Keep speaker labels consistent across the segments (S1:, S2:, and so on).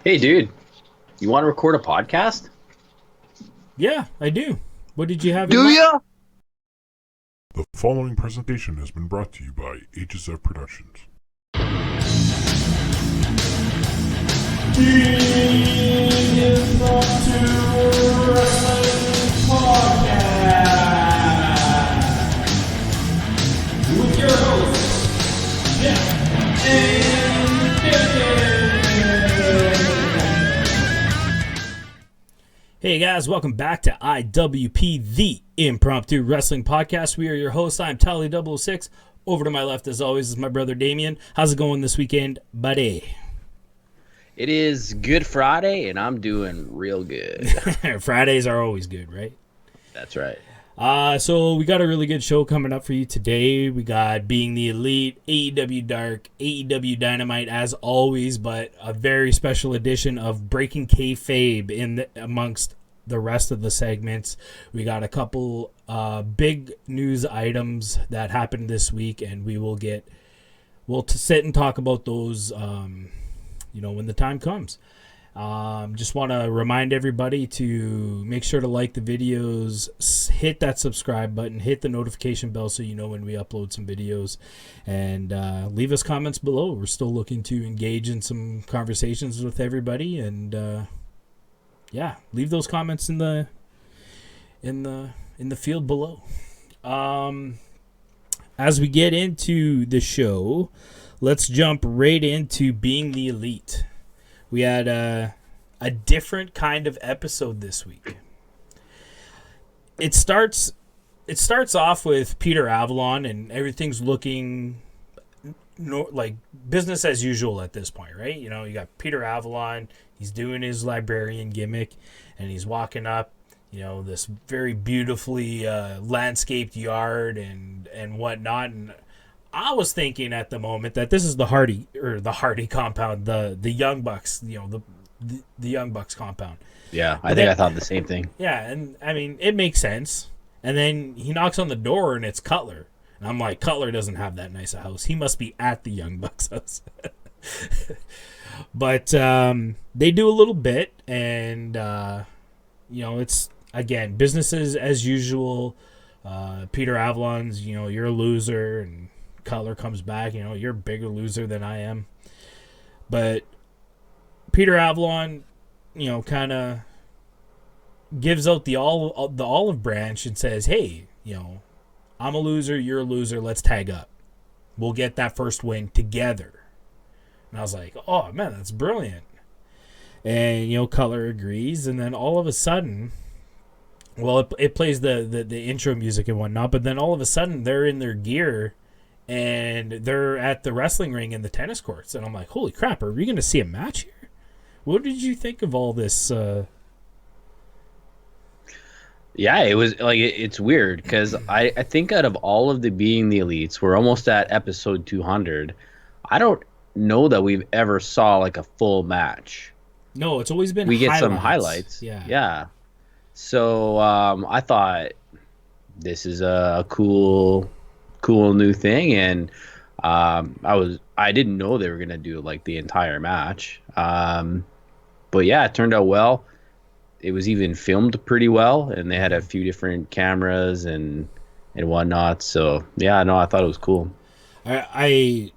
S1: Hey, dude, you want to record a podcast?
S2: Yeah, I do. What did you have in
S1: Do
S2: mind?
S1: ya?
S3: The following presentation has been brought to you by HSF Productions.
S2: The Impromptu Wrestling Podcast with your hosts, Jeff and David. Hey guys, welcome back to IWP, the Impromptu Wrestling Podcast. We are your hosts. I'm Tally006. Over to my left, as always, is my brother Damien. How's it going this weekend, buddy?
S1: It is Good Friday, and I'm doing real good.
S2: Fridays are always good, right?
S1: That's right.
S2: So we got a really good show coming up for you today. We got Being the Elite, AEW Dark, AEW Dynamite as always, but a very special edition of Breaking Kayfabe amongst the rest of the segments. We got a couple big news items that happened this week, and we'll sit and talk about those when the time comes. Just want to remind everybody to make sure to like the videos, hit that subscribe button, hit the notification bell so you know when we upload some videos, and leave us comments below. We're still looking to engage in some conversations with everybody, and leave those comments in the field below. As we get into the show, let's jump right into Being the Elite. We had a different kind of episode this week. It starts off with Peter Avalon, and everything's looking like business as usual at this point, right? You know, you got Peter Avalon. He's doing his librarian gimmick, and he's walking up, this very beautifully landscaped yard and whatnot. And I was thinking at the moment that this is the Hardy compound, the Young Bucks, the Young Bucks compound.
S1: Yeah, I thought the same thing.
S2: Yeah, and I mean, it makes sense. And then he knocks on the door, and it's Cutler. And I'm like, Cutler doesn't have that nice a house. He must be at the Young Bucks house. But they do a little bit, and it's again business as usual. Peter Avalon's, you're a loser, and Cutler comes back, you're a bigger loser than I am. But Peter Avalon, kind of gives out the olive branch and says, hey, I'm a loser, you're a loser, let's tag up. We'll get that first win together. And I was like, oh man, that's brilliant. And Cutler agrees, and then all of a sudden, well, it plays the intro music and whatnot, but then all of a sudden they're in their gear and they're at the wrestling ring in the tennis courts, and I'm like, holy crap, are we going to see a match here? What did you think of all this?
S1: Yeah, it was like it's weird because I think out of all of the Being the Elites, we're almost at episode 200. I don't know that we've ever saw like a full match.
S2: No, it's always been
S1: we get some highlights. Yeah. So I thought this is a cool new thing, and I didn't know they were gonna do like the entire match. But yeah, it turned out well. It was even filmed pretty well, and they had a few different cameras and whatnot. So yeah, no, I thought it was cool.
S2: I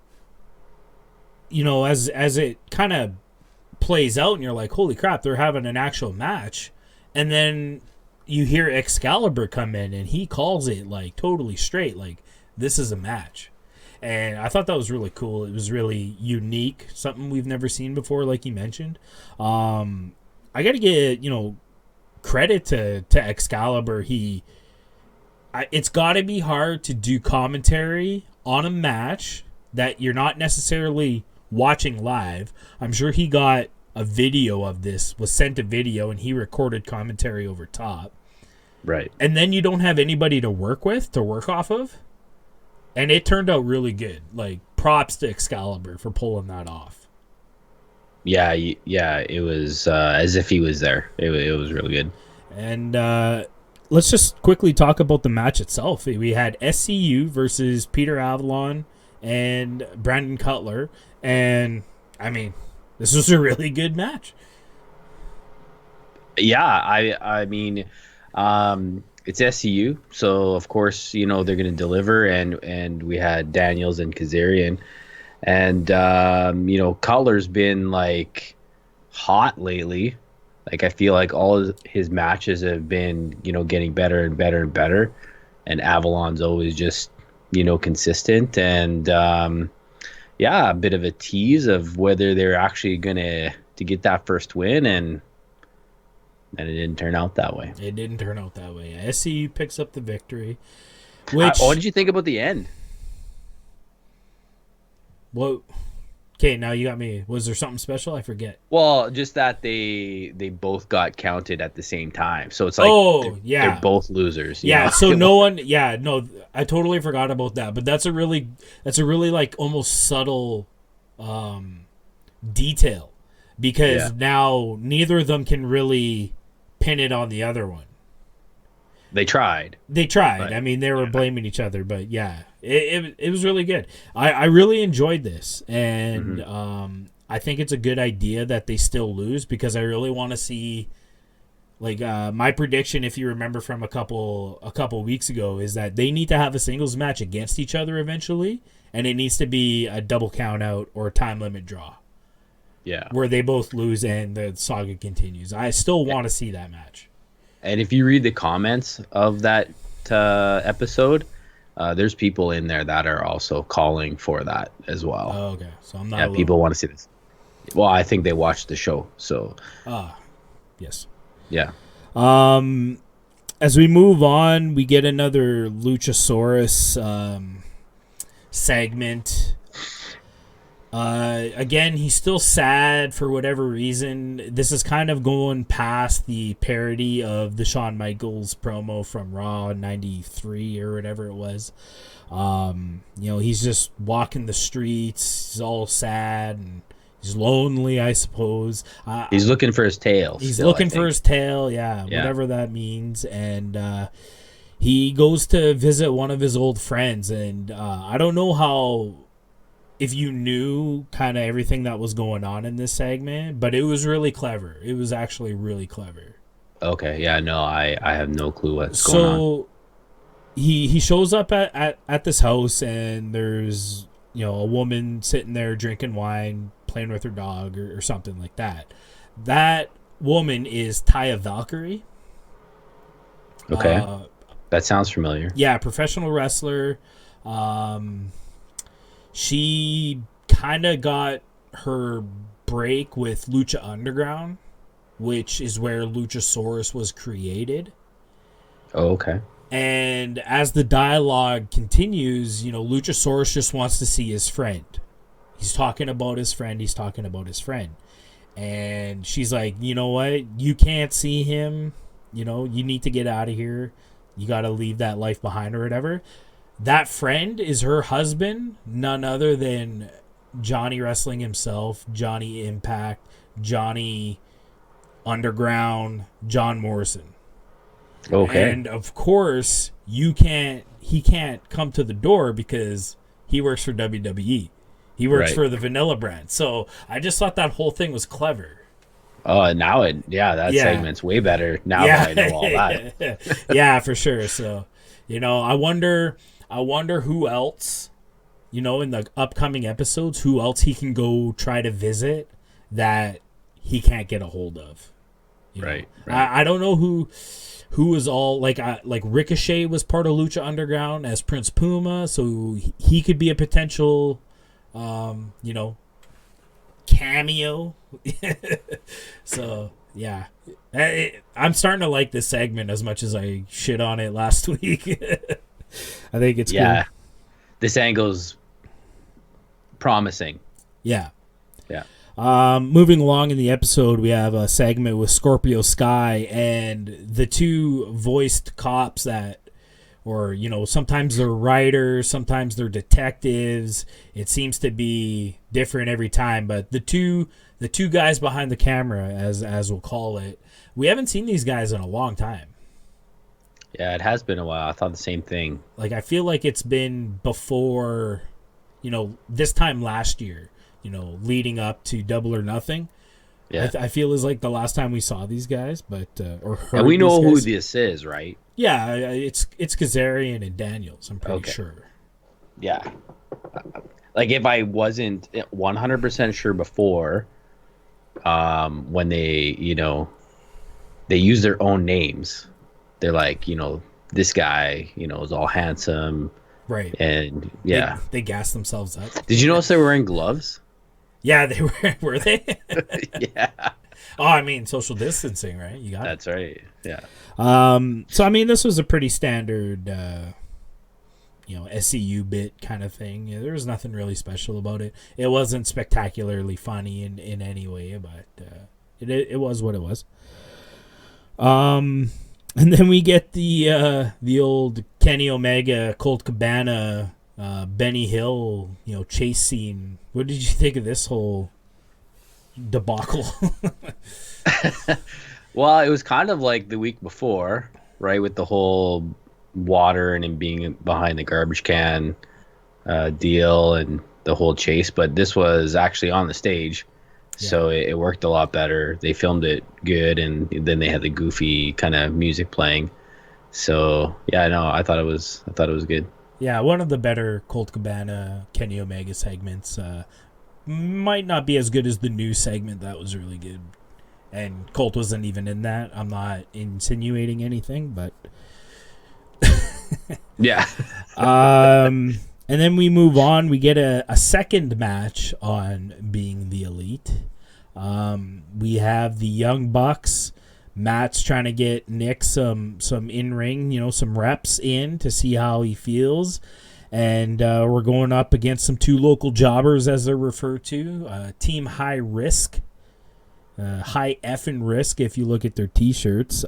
S2: as it kind of plays out, and you're like, holy crap, they're having an actual match, and then you hear Excalibur come in, and he calls it like totally straight, like this is a match. And I thought that was really cool. It was really unique, something we've never seen before, like you mentioned. I got to get, credit to Excalibur. It's got to be hard to do commentary on a match that you're not necessarily watching live. I'm sure he got a video of this, was sent a video, and he recorded commentary over top.
S1: Right.
S2: And then you don't have anybody to work off of. And it turned out really good. Like, props to Excalibur for pulling that off.
S1: Yeah, it was as if he was there. It was really good.
S2: And let's just quickly talk about the match itself. We had SCU versus Peter Avalon and Brandon Cutler. And, I mean, This was a really good match.
S1: Yeah, I mean, it's SCU, so of course they're going to deliver, and we had Daniels and Kazarian, and Cutler's been like hot lately. Like I feel like all his matches have been getting better and better and better, and Avalon's always just consistent, and a bit of a tease of whether they're actually gonna to get that first win, and it didn't turn out that way.
S2: It didn't turn out that way. SCU picks up the victory.
S1: What did you think about the end?
S2: Well, okay, now you got me. Was there something special? I forget.
S1: Well, just that they both got counted at the same time, so it's like they're both losers.
S2: Yeah, so no one. Yeah, no, I totally forgot about that. But that's a really like almost subtle detail, because now neither of them can really pin it on the other one.
S1: They tried.
S2: But, I mean, they were blaming each other, but yeah, it was really good. I really enjoyed this, and I think it's a good idea that they still lose, because I really want to see, like, my prediction, if you remember from a couple weeks ago, is that they need to have a singles match against each other eventually, and it needs to be a double count out or a time limit draw.
S1: Yeah.
S2: Where they both lose and the saga continues. I still want to see that match.
S1: And if you read the comments of that episode, there's people in there that are also calling for that as well.
S2: Oh, okay. So I'm not alone.
S1: People want to see this. Well, I think they watched the show, so.
S2: Yes.
S1: Yeah.
S2: As we move on, we get another Luchasaurus segment. Again, he's still sad for whatever reason. This is kind of going past the parody of the Shawn Michaels promo from Raw 93 or whatever it was. He's just walking the streets. He's all sad and he's lonely, I suppose.
S1: He's looking for his tail.
S2: He's looking for his tail, whatever that means. And he goes to visit one of his old friends. And I don't know if you knew kind of everything that was going on in this segment, but it was really clever. It was actually really clever.
S1: Okay, yeah, no, I have no clue what's going on.
S2: So he shows up at this house, and there's a woman sitting there drinking wine, playing with her dog or something like that. That woman is Taya Valkyrie.
S1: Okay, that sounds familiar.
S2: Yeah, professional wrestler. She kind of got her break with Lucha Underground, which is where Luchasaurus was created.
S1: Oh, okay.
S2: And as the dialogue continues, Luchasaurus just wants to see his friend. He's talking about his friend. And she's like, you know what? You can't see him. You need to get out of here. You got to leave that life behind or whatever. That friend is her husband, none other than Johnny Wrestling himself, Johnny Impact, Johnny Underground, John Morrison.
S1: Okay.
S2: And of course, he can't come to the door because he works for WWE. He works for the Vanilla brand. So I just thought that whole thing was clever.
S1: Oh, now that segment's way better now that I know all that.
S2: Yeah, for sure. So, I wonder who else, in the upcoming episodes, who else he can go try to visit that he can't get a hold of.
S1: Right.
S2: I don't know who was all like Ricochet was part of Lucha Underground as Prince Puma, so he could be a potential, cameo. So yeah, I'm starting to like this segment as much as I shit on it last week. I think it's cool.
S1: This angle's promising.
S2: Yeah.
S1: Moving
S2: along in the episode, we have a segment with Scorpio Sky and the two voiced cops sometimes they're writers, sometimes they're detectives. It seems to be different every time, but the two guys behind the camera, as we'll call it, we haven't seen these guys in a long time.
S1: Yeah, it has been a while. I thought the same thing.
S2: Like, I feel like it's been before, this time last year leading up to Double or Nothing.
S1: Yeah.
S2: I feel is like the last time we saw these guys, but or heard
S1: and we know who
S2: guys.
S1: this is, right?
S2: Yeah, it's Kazarian and Daniels. I'm pretty sure.
S1: Yeah. Like if I wasn't 100% sure before, when they they use their own names, they're like this guy is all handsome,
S2: right?
S1: And
S2: they gas themselves up.
S1: Did you notice they were wearing gloves?
S2: Yeah, they were. Were they?
S1: Yeah.
S2: Oh, I mean, social distancing, right? You got
S1: That's right. Yeah.
S2: So I mean, this was a pretty standard, SCU bit kind of thing. There was nothing really special about it. It wasn't spectacularly funny in any way, but it was what it was. And then we get the old Kenny Omega, Colt Cabana, Benny Hill, chase scene. What did you think of this whole debacle?
S1: Well, it was kind of like the week before, right, with the whole water and him being behind the garbage can deal and the whole chase. But this was actually on the stage, so it worked a lot better. They filmed it good, and then they had the goofy kind of music playing. So yeah, no, I thought it was good.
S2: Yeah, one of the better Colt Cabana, Kenny Omega segments. Might not be as good as the new segment. That was really good. And Colt wasn't even in that. I'm not insinuating anything, but...
S1: Yeah.
S2: And then we move on. We get a second match on Being the Elite. We have the Young Bucks. Matt's trying to get Nick some in-ring, some reps in to see how he feels. And we're going up against some two local jobbers, as they're referred to. Team High Risk. High effing Risk, if you look at their T-shirts.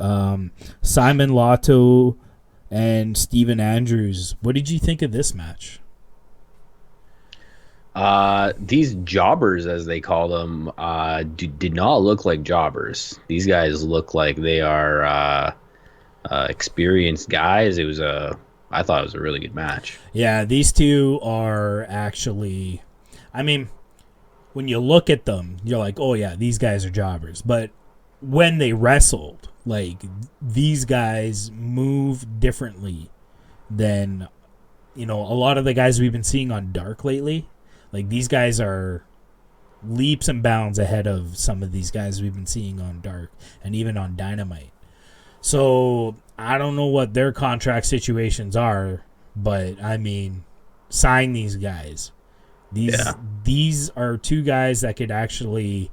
S2: Simon Lotto and Steven Andrews. What did you think of this match?
S1: These jobbers, as they call them, did not look like jobbers. These guys look like they are experienced guys. I thought it was a really good match.
S2: Yeah, these two are actually, I mean, when you look at them, you're like, oh yeah, these guys are jobbers. But when they wrestled, like, these guys move differently than, a lot of the guys we've been seeing on Dark lately. Like, these guys are leaps and bounds ahead of some of these guys we've been seeing on Dark and even on Dynamite. So I don't know what their contract situations are, but I mean, sign these guys. These are two guys that could actually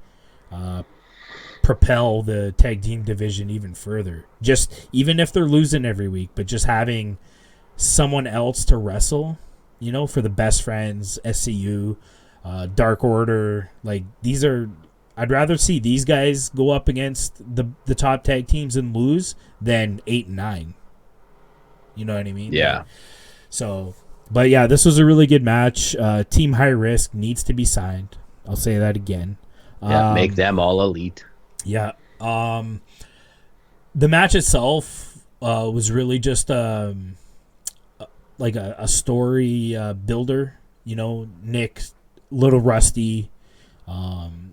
S2: propel the tag team division even further. Just even if they're losing every week, but just having someone else to wrestle, for the Best Friends, SCU, Dark Order, like these are. I'd rather see these guys go up against the top tag teams and lose than 8 and 9. You know what I mean?
S1: Yeah.
S2: So, but yeah, this was a really good match. Team High Risk needs to be signed. I'll say that again.
S1: Yeah, make them all elite.
S2: Yeah. The match itself was really just like a story builder. Nick, little rusty.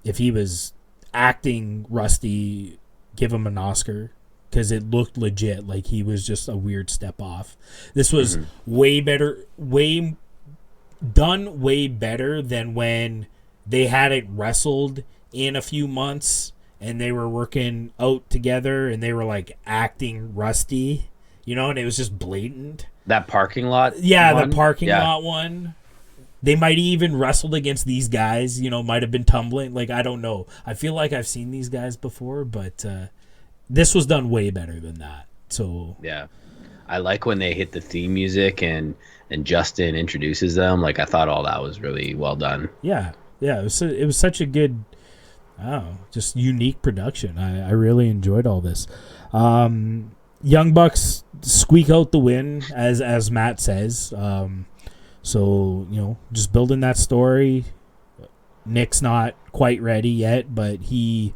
S2: If he was acting rusty, give him an Oscar, because it looked legit like he was just a weird step off. This was way better than when they hadn't wrestled in a few months and they were working out together and they were like acting rusty, and it was just blatant.
S1: That parking lot?
S2: Yeah, the parking lot one. They might even wrestled against these guys, might have been tumbling. Like, I don't know. I feel like I've seen these guys before, but this was done way better than that. So
S1: yeah, I like when they hit the theme music and Justin introduces them. Like, I thought all that was really well done.
S2: Yeah. It was such a good, just unique production. I really enjoyed all this. Young Bucks squeak out the win, as Matt says. So, just building that story. Nick's not quite ready yet, but he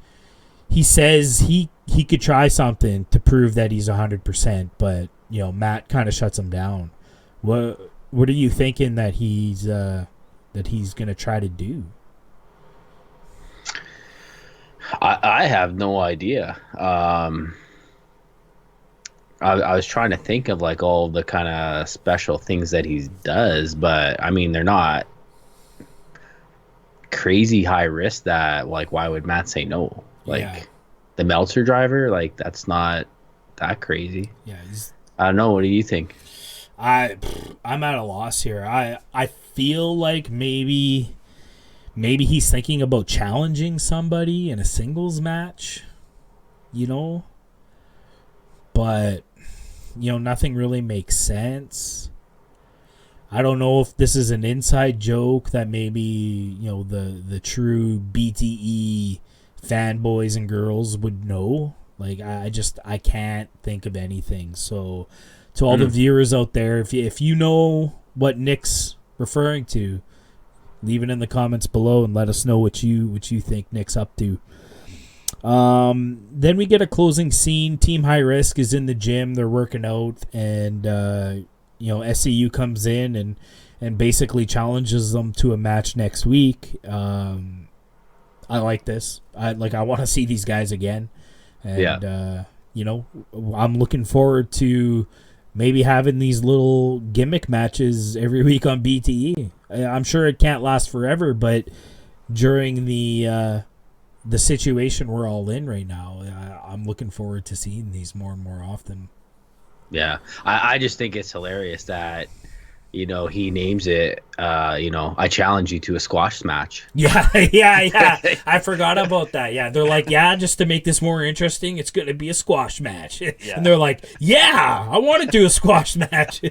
S2: says he could try something to prove that he's 100%, but, Matt kind of shuts him down. What are you thinking that he's going to try to do?
S1: I have no idea. I was trying to think of like all the kind of special things that he does, but I mean they're not crazy high risk. That like why would Matt say no? Like the Meltzer driver, like that's not that crazy.
S2: Yeah,
S1: I don't know. What do you think?
S2: I'm at a loss here. I feel like maybe he's thinking about challenging somebody in a singles match, but nothing really makes sense. I don't know if this is an inside joke that maybe the true BTE fanboys and girls would know. Like I can't think of anything. So to all the viewers out there, if you know what Nick's referring to, leave it in the comments below and let us know what you think Nick's up to. Then we get a closing scene. Team High Risk is in the gym. They're working out, and SCU comes in and basically challenges them to a match next week. I like this. I want to see these guys again, and I'm looking forward to maybe having these little gimmick matches every week on BTE. I'm sure it can't last forever, but during the situation we're all in right now, I'm looking forward to seeing these more and more often.
S1: Yeah, I just think it's hilarious that he names it. I challenge you to a squash match.
S2: Yeah. I forgot about that. Yeah, they're like, just to make this more interesting, it's going to be a squash match. Yeah. And they're like, I want to do a squash match.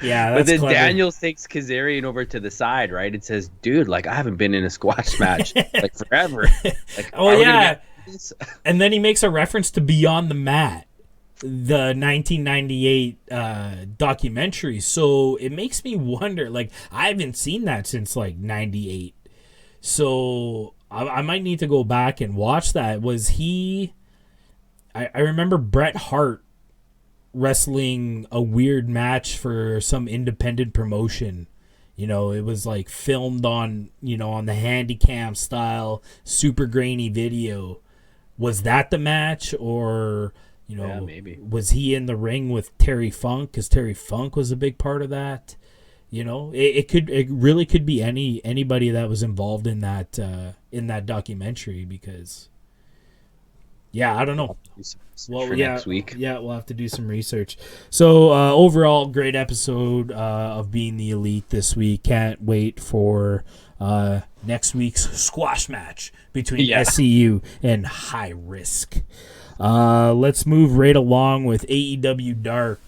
S2: Yeah, that's
S1: but then
S2: clever.
S1: Daniel takes Kazarian over to the side, right? It says, "Dude, like I haven't been in a squash match like forever." Like,
S2: and then he makes a reference to Beyond the Mat, the 1998 documentary. So it makes me wonder. Like I haven't seen that since like '98, so I might need to go back and watch that. Was he? I remember Bret Hart wrestling a weird match for some independent promotion. It was like filmed on on the Handycam style super grainy video. Was that the match, or
S1: maybe
S2: was he in the ring with Terry Funk, because Terry Funk was a big part of that? It really could be anybody that was involved in that documentary, because I don't know.
S1: Next week.
S2: Yeah, we'll have to do some research. So overall, great episode of Being the Elite this week. Can't wait for next week's squash match between SCU and High Risk. Let's move right along with AEW Dark.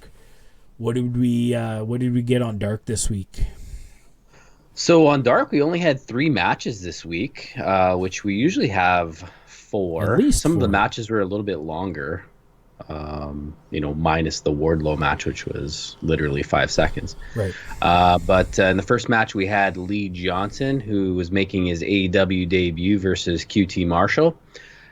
S2: What did we get on Dark this week?
S1: So on Dark, we only had 3 matches this week, which we usually have 4.
S2: At least
S1: Some
S2: 4.
S1: of the matches were a little bit longer, minus the Wardlow match, which was literally 5 seconds.
S2: Right.
S1: But in the first match, we had Lee Johnson, who was making his AEW debut versus QT Marshall.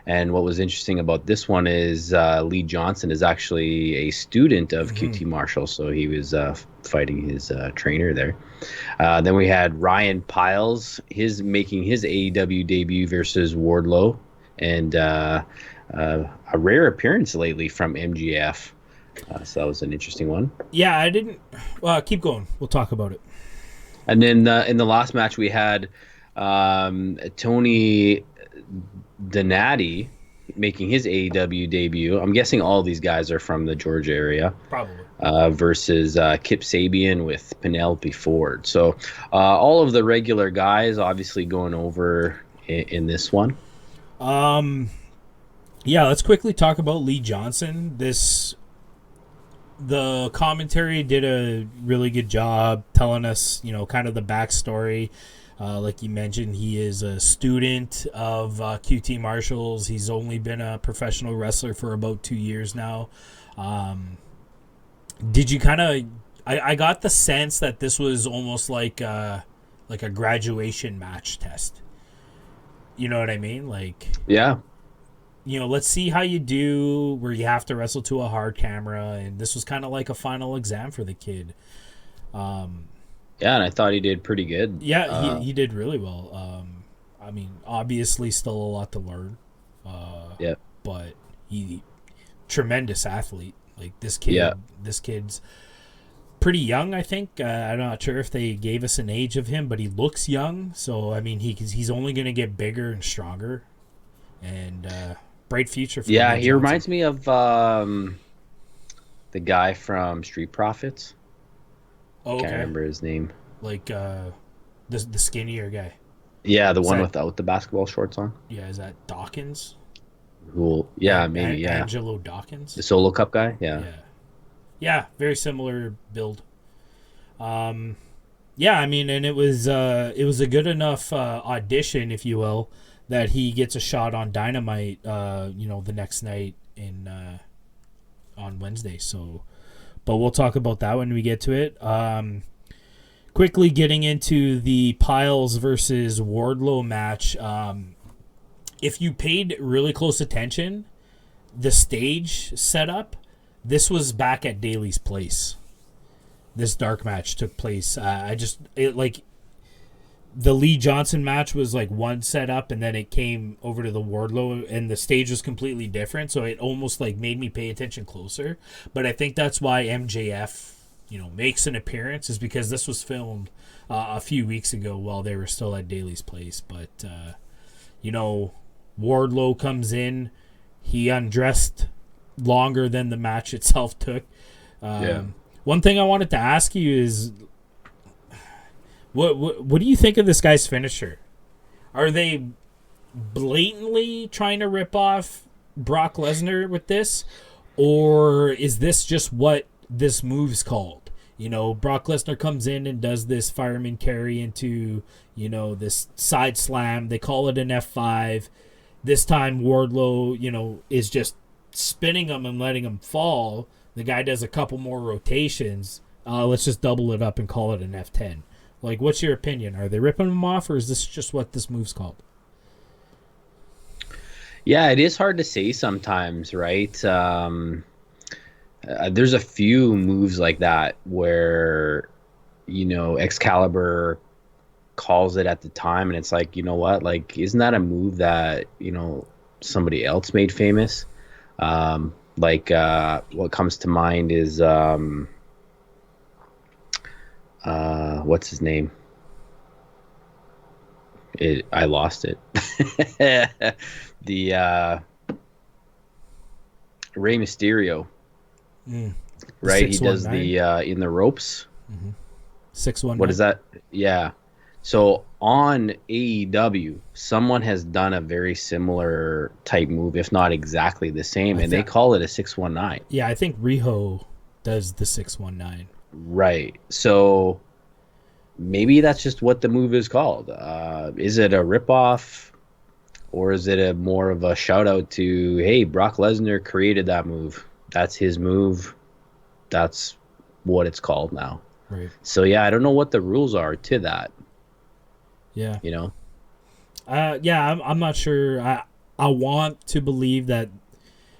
S1: And what was interesting about this one is Lee Johnson is actually a student of QT Marshall, so he was fighting his trainer there. Then we had Ryan Piles, making his AEW debut versus Wardlow, and a rare appearance lately from MGF. So that was an interesting one.
S2: Yeah, I didn't. Keep going. We'll talk about it.
S1: And then in the last match, we had Tony Donati making his AEW debut. I'm guessing all these guys are from the Georgia area.
S2: Probably.
S1: Versus Kip Sabian with Penelope Ford. So all of the regular guys obviously going over in this one.
S2: Let's quickly talk about Lee Johnson. The commentary did a really good job telling us, kind of the backstory. Like you mentioned, he is a student of QT Marshall's. He's only been a professional wrestler for about 2 years now. Did you kind of... I got the sense that this was almost like a graduation match test. You know what I mean? Like... Yeah. Let's see how you do where you have to wrestle to a hard camera. And this was kind of like a final exam for the kid.
S1: Yeah, and I thought he did pretty good.
S2: Yeah, he did really well. Obviously still a lot to learn.
S1: Yeah.
S2: But he tremendous athlete. Like this kid's pretty young, I think. I'm not sure if they gave us an age of him, but he looks young. So I mean, he's only going to get bigger and stronger, and bright future for him.
S1: Yeah, he reminds me of the guy from Street Profits.
S2: Oh, okay.
S1: Can't remember his name.
S2: Like the skinnier guy.
S1: Yeah, the one without the basketball shorts on.
S2: Yeah, is that Dawkins?
S1: Cool. Yeah, maybe. Yeah,
S2: Angelo Dawkins,
S1: the Solo Cup guy. Yeah.
S2: Yeah, very similar build. Yeah, I mean, and it was a good enough audition, if you will, that he gets a shot on Dynamite. The next night on Wednesday. So, but we'll talk about that when we get to it. Quickly getting into the Piles versus Wardlow match. If you paid really close attention, the stage setup, this was back at Daly's place. This dark match took place. The Lee Johnson match was like one setup, and then it came over to the Wardlow, and the stage was completely different. So it almost like made me pay attention closer. But I think that's why MJF, makes an appearance, is because this was filmed a few weeks ago while they were still at Daly's place. But Wardlow comes in. He undressed longer than the match itself took. One thing I wanted to ask you is, what do you think of this guy's finisher? Are they blatantly trying to rip off Brock Lesnar with this, or is this just what this move's called? Brock Lesnar comes in and does this fireman carry into, this side slam. They call it an F5. This time Wardlow, is just spinning him and letting him fall. The guy does a couple more rotations. Let's just double it up and call it an F10. Like, what's your opinion? Are they ripping him off, or is this just what this move's called?
S1: Yeah, it is hard to say sometimes, right? There's a few moves like that where, Excalibur calls it at the time, and it's like, you know what? Like, isn't that a move that, somebody else made famous? What comes to mind is what's his name? I lost it. The Rey Mysterio. Right, he does the in the ropes.
S2: 619.
S1: What is that? Yeah. So on AEW, someone has done a very similar type move, if not exactly the same, and they call it a 619.
S2: Yeah, I think Riho does the 619.
S1: Right. So maybe that's just what the move is called. Is it a ripoff, or is it more of a shout out to, hey, Brock Lesnar created that move. That's his move. That's what it's called now.
S2: Right.
S1: So yeah, I don't know what the rules are to that.
S2: Yeah. I'm not sure. I want to believe that,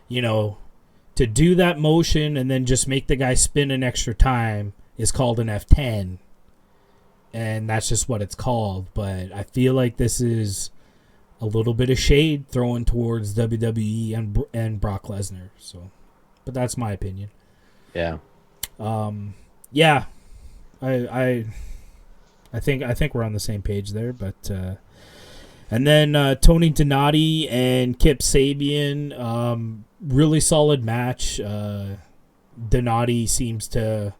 S2: to do that motion and then just make the guy spin an extra time is called an F10. And that's just what it's called. But I feel like this is a little bit of shade thrown towards WWE and Brock Lesnar. So, but that's my opinion.
S1: Yeah.
S2: Yeah. I think we're on the same page there, but and then Tony Donati and Kip Sabian, really solid match. Donati seems to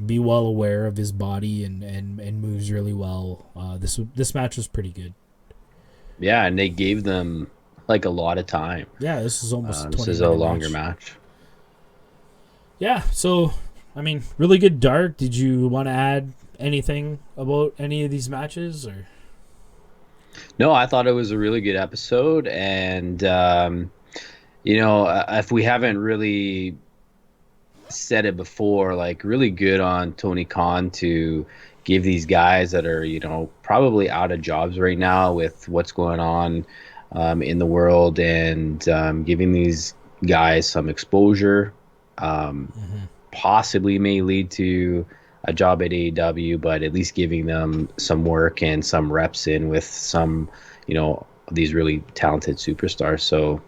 S2: be well aware of his body and moves really well. This match was pretty good. Yeah,
S1: and they gave them like a lot of time.
S2: Yeah, this is almost 20
S1: this is a longer match.
S2: Yeah, so I mean, really good dark. Did you want to add anything about any of these matches, or?
S1: No, I thought it was a really good episode, and if we haven't really said it before, like, really good on Tony Khan to give these guys that are probably out of jobs right now with what's going on in the world, and giving these guys some exposure. Possibly may lead to a job at AEW, but at least giving them some work and some reps in with some, these really talented superstars. So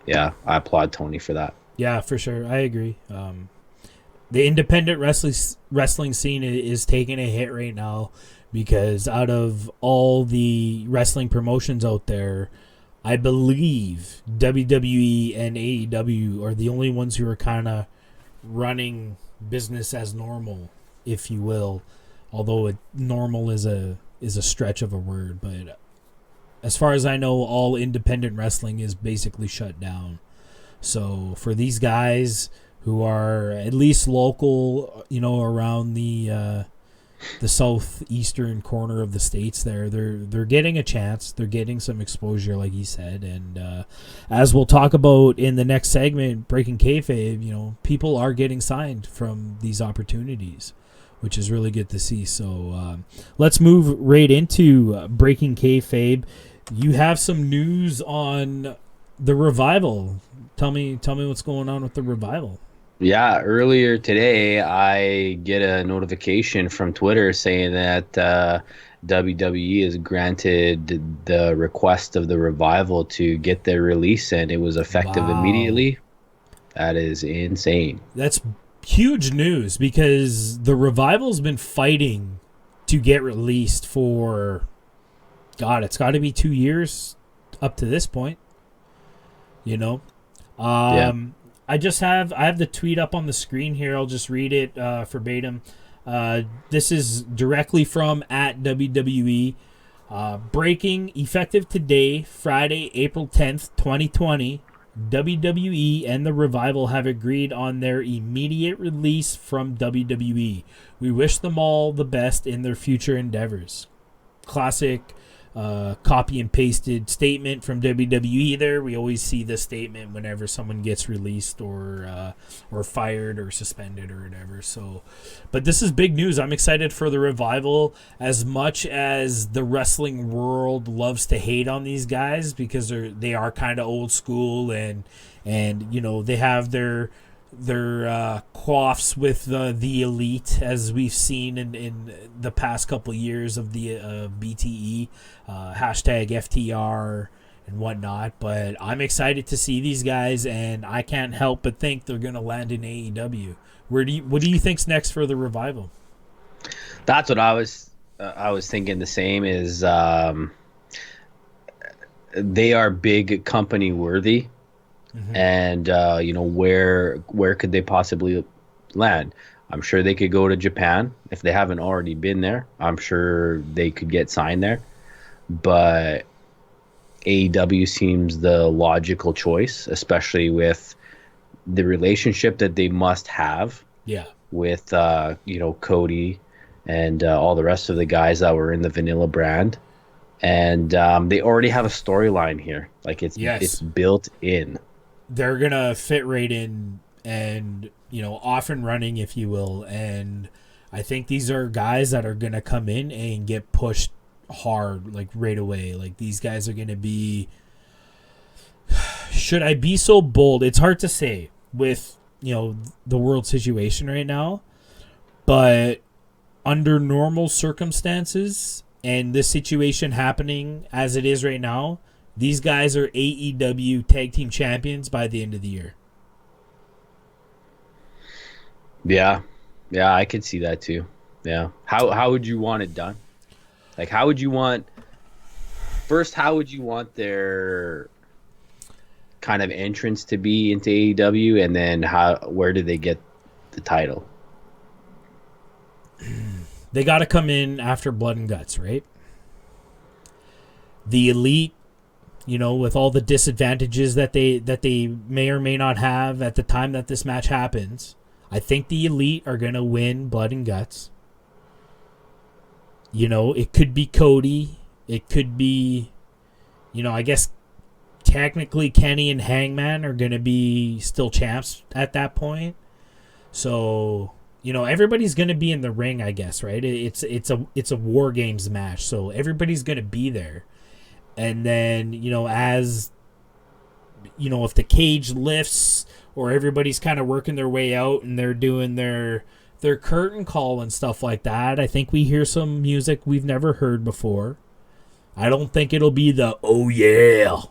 S1: yeah, I applaud Tony for that.
S2: Yeah, for sure. I agree. The independent wrestling scene is taking a hit right now because out of all the wrestling promotions out there, I believe WWE and AEW are the only ones who are kind of running business as normal, if you will. Although normal is a stretch of a word, but as far as I know, all independent wrestling is basically shut down. So for these guys who are at least local, around the southeastern corner of the states, they're getting a chance. They're getting some exposure, like he said, and as we'll talk about in the next segment, Breaking Kayfabe, people are getting signed from these opportunities, which is really good to see. So let's move right into Breaking Kayfabe. You have some news on the Revival. Tell me what's going on with the Revival.
S1: Yeah, earlier today, I get a notification from Twitter saying that WWE has granted the request of the Revival to get their release, and it was effective immediately. That is insane.
S2: That's huge news because the Revival's been fighting to get released for, God, it's got to be 2 years up to this point. Yeah. I have the tweet up on the screen here. I'll just read it verbatim. This is directly from @WWE. Breaking, effective today, Friday, April 10th, 2020. WWE and the Revival have agreed on their immediate release from WWE. We wish them all the best in their future endeavors. Classic copy and pasted statement from WWE there. We always see this statement whenever someone gets released or fired or suspended or whatever. So, but this is big news. I'm excited for the Revival as much as the wrestling world loves to hate on these guys because they are kind of old school and they have their quaffs with the elite, as we've seen in the past couple of years of the BTE, hashtag FTR and whatnot. But I'm excited to see these guys, and I can't help but think they're going to land in AEW. What do you think's next for the Revival?
S1: That's what I was thinking. The same is they are big company worthy. Mm-hmm. And where could they possibly land? I'm sure they could go to Japan if they haven't already been there. I'm sure they could get signed there, but AEW seems the logical choice, especially with the relationship that they must have.
S2: Yeah.
S1: With Cody and all the rest of the guys that were in the Vanilla brand, and they already have a storyline here. Like it's built in.
S2: They're going to fit right in and, off and running, if you will. And I think these are guys that are going to come in and get pushed hard, like right away. Like these guys are going to be, should I be so bold? It's hard to say with, the world situation right now. But under normal circumstances and this situation happening as it is right now, these guys are AEW Tag Team Champions by the end of the year.
S1: Yeah, I could see that too. Yeah. How would you want it done? Like, how would you want their kind of entrance to be into AEW, and then where do they get the title?
S2: They got to come in after Blood and Guts, right? The Elite, with all the disadvantages that they may or may not have at the time that this match happens, I think the Elite are going to win Blood and Guts. It could be Cody. It could be, I guess technically Kenny and Hangman are going to be still champs at that point. So, everybody's going to be in the ring, I guess, right? It's a War Games match, so everybody's going to be there. And then, as, if the cage lifts or everybody's kind of working their way out and they're doing their curtain call and stuff like that, I think we hear some music we've never heard before. I don't think it'll be the "oh yeah,"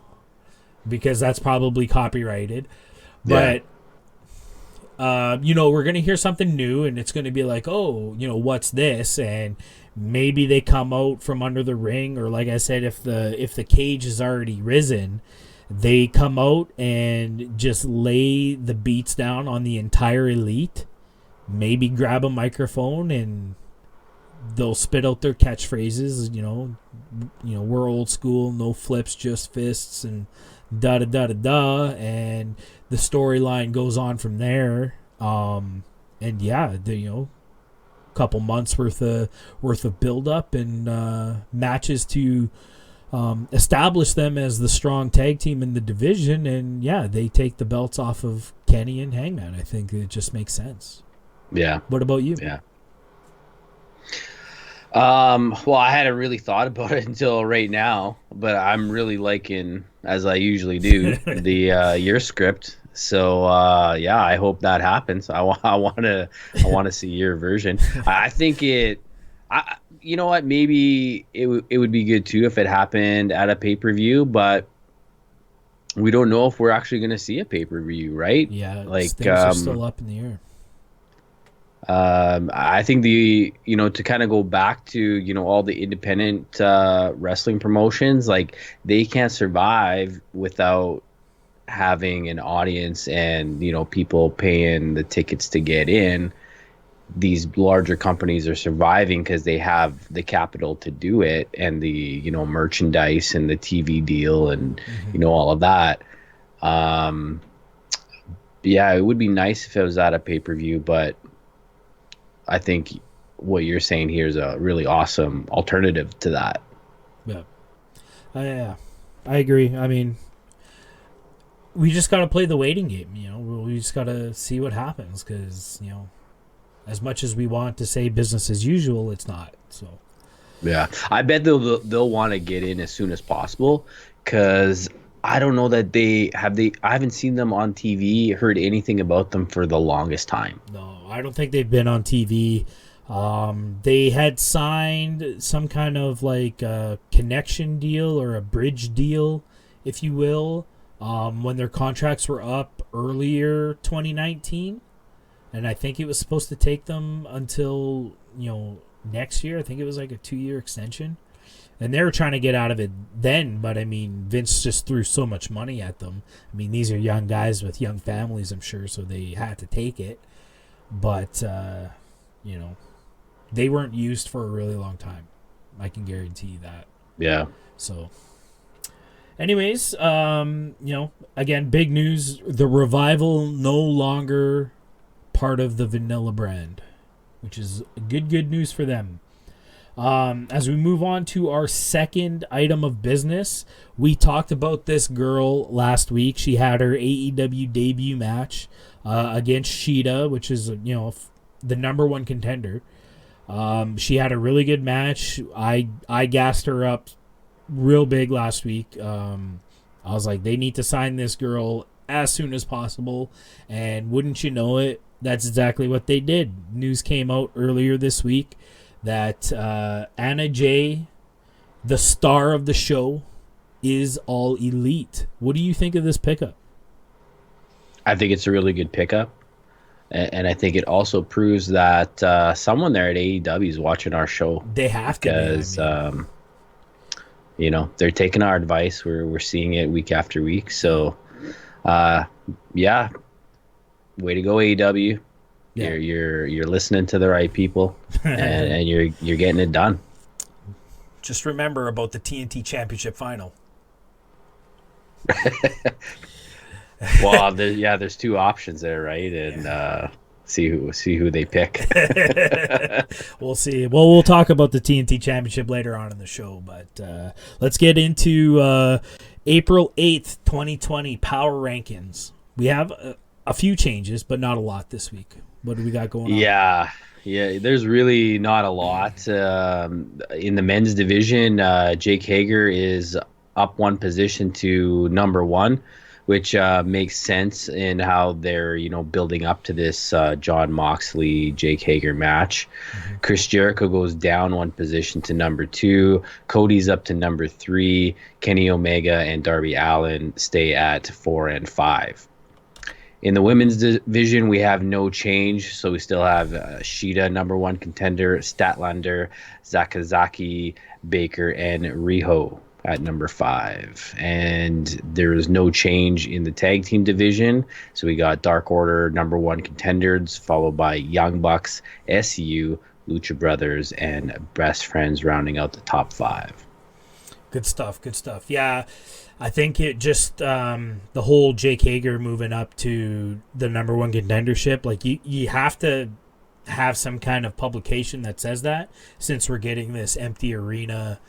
S2: because that's probably copyrighted. But we're gonna hear something new, and it's gonna be like, oh, what's this? And maybe they come out from under the ring, or like I said, if the cage is already risen, they come out and just lay the beats down on the entire elite. Maybe grab a microphone and they'll spit out their catchphrases. We're old school, no flips, just fists, and da da da da da, and the storyline goes on from there. Couple months worth of build up and matches to establish them as the strong tag team in the division, and they take the belts off of Kenny and Hangman. I think it just makes sense.
S1: Yeah.
S2: What about you?
S1: Yeah. Well, I hadn't really thought about it until right now, but I'm really liking, as I usually do, the your script. So I hope that happens. I want to see your version. I think you know what? Maybe it would be good too if it happened at a pay-per-view, but we don't know if we're actually going to see a pay-per-view, right?
S2: Yeah, like things are still up in the air.
S1: I think to kind of go back to, all the independent wrestling promotions, like they can't survive without having an audience and, people paying the tickets to get in. These larger companies are surviving because they have the capital to do it, and the, merchandise and the TV deal and, all of that. It would be nice if it was at a pay-per-view, but I think what you're saying here is a really awesome alternative to that.
S2: Yeah, I agree. I mean, we just got to play the waiting game. We just got to see what happens, because as much as we want to say business as usual, it's not. So
S1: yeah, I bet they'll want to get in as soon as possible, because I don't know that I haven't seen them on TV, heard anything about them for the longest time.
S2: No, I don't think they've been on TV. They had signed some kind of like a connection deal or a bridge deal, if you will, when their contracts were up earlier 2019. And I think it was supposed to take them until, next year. I think it was like a 2-year extension. And they were trying to get out of it then, but I mean, Vince just threw so much money at them. I mean, these are young guys with young families, I'm sure, so they had to take it. But, they weren't used for a really long time. I can guarantee you that.
S1: Yeah.
S2: So, anyways, again, big news. The Revival no longer part of the Vanilla brand, which is good news for them. As we move on to our second item of business, we talked about this girl last week. She had her AEW debut match against Shida, which is the number one contender. She had a really good match. I gassed her up real big last week. I was like, they need to sign this girl as soon as possible, and wouldn't you know it, that's exactly what they did. News came out earlier this week that Anna Jay, the star of the show, is All Elite. What do you think of this pickup?
S1: I think it's a really good pickup. And I think it also proves that someone there at AEW is watching our show.
S2: They have to,
S1: because they're taking our advice. We're seeing it week after week. So, way to go, AEW. Yeah. You're listening to the right people, and you're getting it done.
S2: Just remember about the TNT Championship final.
S1: Well, there's two options there, right? And see who they pick.
S2: We'll see. Well, we'll talk about the TNT Championship later on in the show, but let's get into April 8th, 2020 Power Rankings. We have a few changes, but not a lot this week. What do we got going on?
S1: Yeah, there's really not a lot. In the men's division, Jake Hager is up one position to number one which makes sense in how they're, building up to this Jon Moxley, Jake Hager match. Mm-hmm. Chris Jericho goes down one position to number 2. Cody's up to number 3. Kenny Omega and Darby Allin stay at 4 and 5. In the women's division, we have no change, so we still have Shida, number 1 contender, Statlander, Zakazaki, Baker, and Riho at number 5. And there is no change in the tag team division, so we got Dark Order, number 1 contenders, followed by Young Bucks, SU, Lucha Brothers, and Best Friends rounding out the top 5.
S2: Good stuff. Yeah. I think it just the whole Jake Hager moving up to the number 1 contendership, like you have to have some kind of publication that says that, since we're getting this empty arena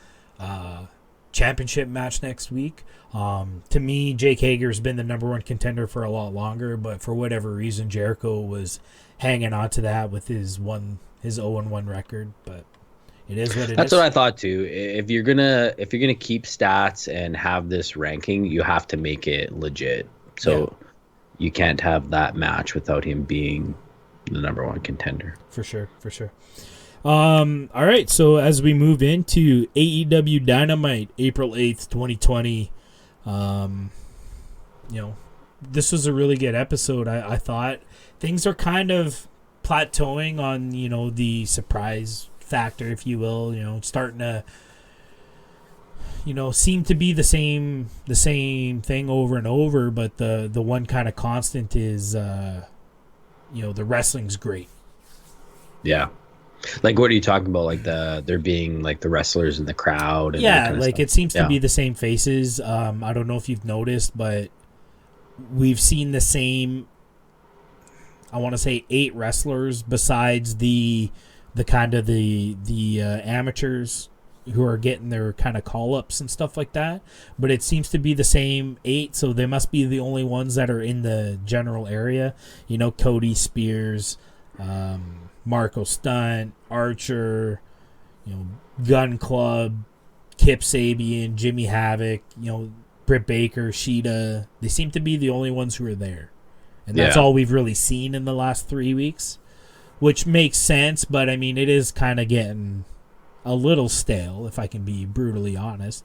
S2: championship match next week. To me, Jake Hager's been the number 1 contender for a lot longer, but for whatever reason, Jericho was hanging on to that with his 0-1 record, but it is what it is.
S1: That's what I thought too. If you're gonna keep stats and have this ranking, you have to make it legit. So you can't have that match without him being the number 1 contender.
S2: For sure. All right, so as we move into AEW Dynamite, April 8th, 2020, this was a really good episode. I thought things are kind of plateauing on, the surprise factor, if you will. It's starting to seem to be the same thing over and over, but the one kind of constant is the wrestling's great.
S1: Yeah. Like, what are you talking about? Like there being like the wrestlers in the crowd and
S2: that kind of stuff. It seems to be the same faces. I don't know if you've noticed, but we've seen the same, I want to say 8 wrestlers besides the kind of the amateurs who are getting their kind of call-ups and stuff like that. But it seems to be the same 8, so they must be the only ones that are in the general area. Cody, Spears, Marco Stunt, Archer, Gun Club, Kip Sabian, Jimmy Havoc, Britt Baker, Shida. They seem to be the only ones who are there. And that's all we've really seen in the last 3 weeks. Which makes sense, but I mean, it is kind of getting a little stale, if I can be brutally honest.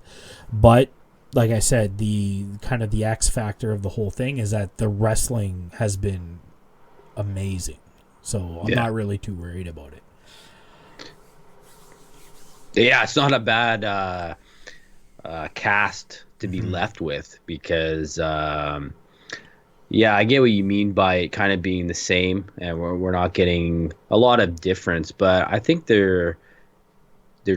S2: But like I said, the kind of the X factor of the whole thing is that the wrestling has been amazing. So I'm not really too worried about it.
S1: Yeah, it's not a bad cast to be left with, because I get what you mean by it kind of being the same, and we're not getting a lot of difference, but I think they're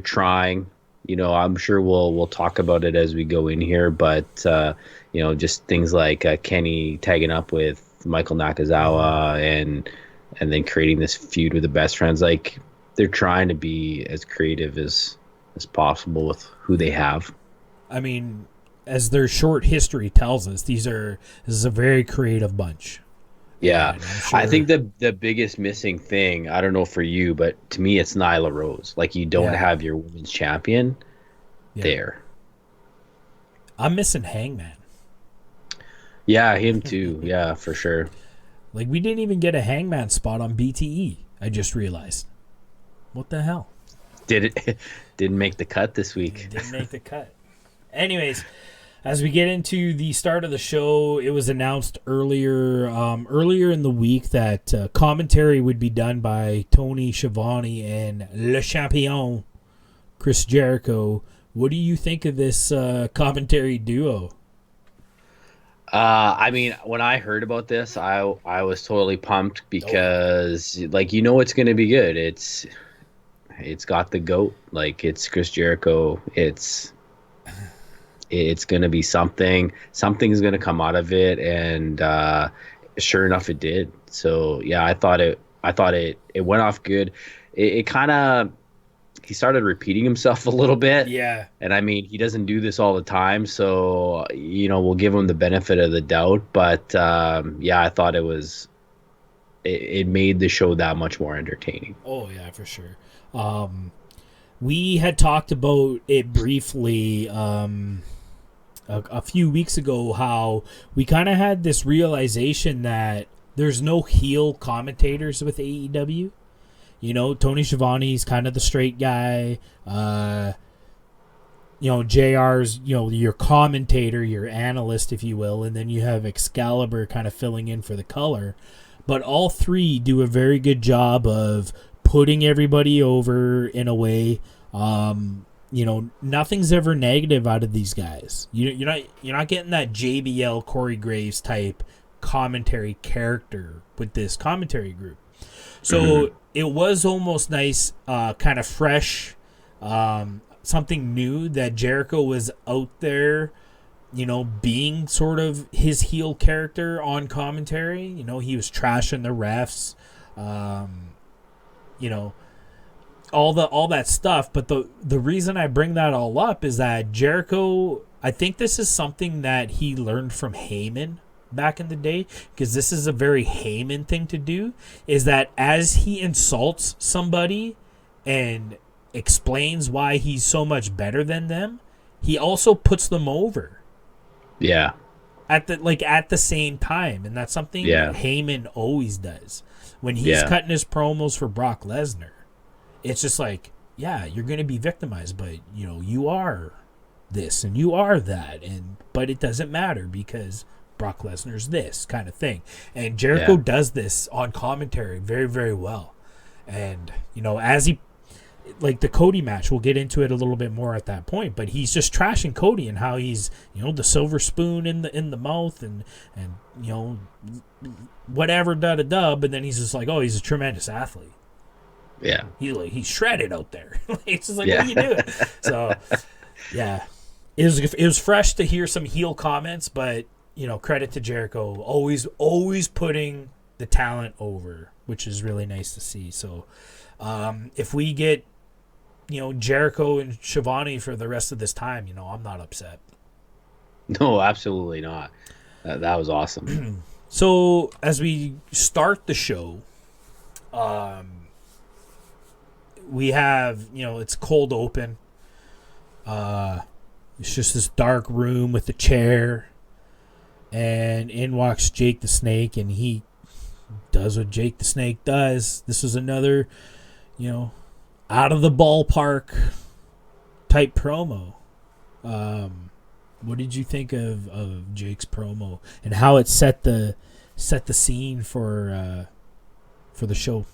S1: trying. I'm sure we'll talk about it as we go in here, but just things like Kenny tagging up with Michael Nakazawa and then creating this feud with the Best Friends. Like, they're trying to be as creative as possible with who they have.
S2: I mean, as their short history tells us, this is a very creative bunch.
S1: Yeah. Sure. I think the biggest missing thing, I don't know for you, but to me it's Nyla Rose. Like, you don't have your women's champion there.
S2: I'm missing Hangman.
S1: Yeah, him too. Yeah, for sure.
S2: Like, we didn't even get a Hangman spot on BTE. I just realized. What the hell?
S1: Didn't make the cut this week.
S2: Didn't make the cut. Anyways, as we get into the start of the show, it was announced earlier in the week that commentary would be done by Tony Schiavone and Le Champion, Chris Jericho. What do you think of this commentary duo?
S1: I mean, when I heard about this, I was totally pumped because, it's going to be good. It's got the GOAT. Like, it's Chris Jericho. It's going to be something. Something's going to come out of it, and sure enough, it did. So yeah, I thought it went off good. It kind of, he started repeating himself a little bit.
S2: Yeah.
S1: And I mean, he doesn't do this all the time, so we'll give him the benefit of the doubt. But I thought it made the show that much more entertaining.
S2: Oh yeah, for sure. We had talked about it briefly a few weeks ago how we kind of had this realization that there's no heel commentators with AEW. You know, Tony Schiavone's kind of the straight guy. JR's, your commentator, your analyst, if you will, and then you have Excalibur kind of filling in for the color. But all three do a very good job of putting everybody over in a way. Nothing's ever negative out of these guys. You're not getting that JBL Corey Graves type commentary character with this commentary group. So it was almost nice, kind of fresh, something new that Jericho was out there, being sort of his heel character on commentary. He was trashing the refs, all that stuff. But the reason I bring that all up is that Jericho, I think this is something that he learned from Heyman back in the day, because this is a very Heyman thing to do, is that as he insults somebody and explains why he's so much better than them, he also puts them over.
S1: Yeah.
S2: At the same time, and that's something that Heyman always does. When he's cutting his promos for Brock Lesnar, it's just like, yeah, you're going to be victimized, but you are this and you are that, but it doesn't matter because Brock Lesnar's this kind of thing. And Jericho does this on commentary very, very well. And, as he, like the Cody match, we'll get into it a little bit more at that point, but he's just trashing Cody and how he's, the silver spoon in the mouth and whatever, but then he's just like, oh, he's a tremendous athlete.
S1: Yeah.
S2: He's shredded out there. It's just like, what are you doing? So, yeah. It was fresh to hear some heel comments, but credit to Jericho, always putting the talent over, which is really nice to see. So, if we get, Jericho and Schiavone for the rest of this time, I'm not upset.
S1: No, absolutely not. That was awesome.
S2: So, as we start the show, we have, it's cold open. It's just this dark room with a chair. And in walks Jake the Snake, and he does what Jake the Snake does. This was another, out of the ballpark type promo. What did you think of Jake's promo and how it set the scene for the show?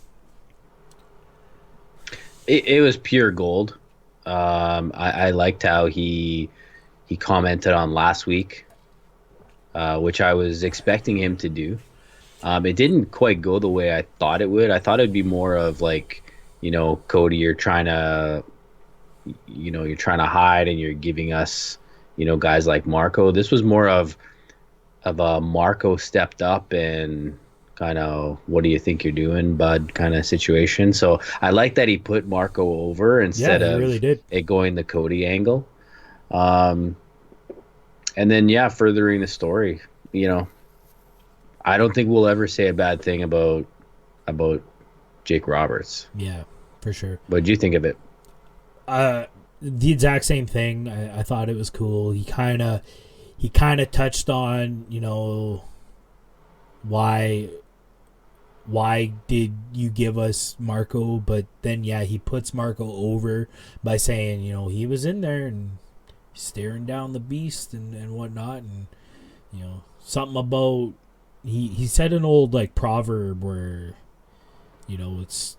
S1: It was pure gold. I liked how he commented on last week, which I was expecting him to do. It didn't quite go the way I thought it would. I thought it'd be more of like, Cody, you're trying to hide and you're giving us, guys like Marco. This was more of a Marco stepped up and kind of, what do you think you're doing, bud, kind of situation. So I like that he put Marco over instead of
S2: really did.
S1: It going the Cody angle. And then, furthering the story, I don't think we'll ever say a bad thing about Jake Roberts.
S2: Yeah, for sure.
S1: What did you think of it?
S2: The exact same thing. I thought it was cool. He kind of touched on, why did you give us Marco? But then, he puts Marco over by saying, he was in there and staring down the beast and whatnot. And, something about, he said an old, proverb where, it's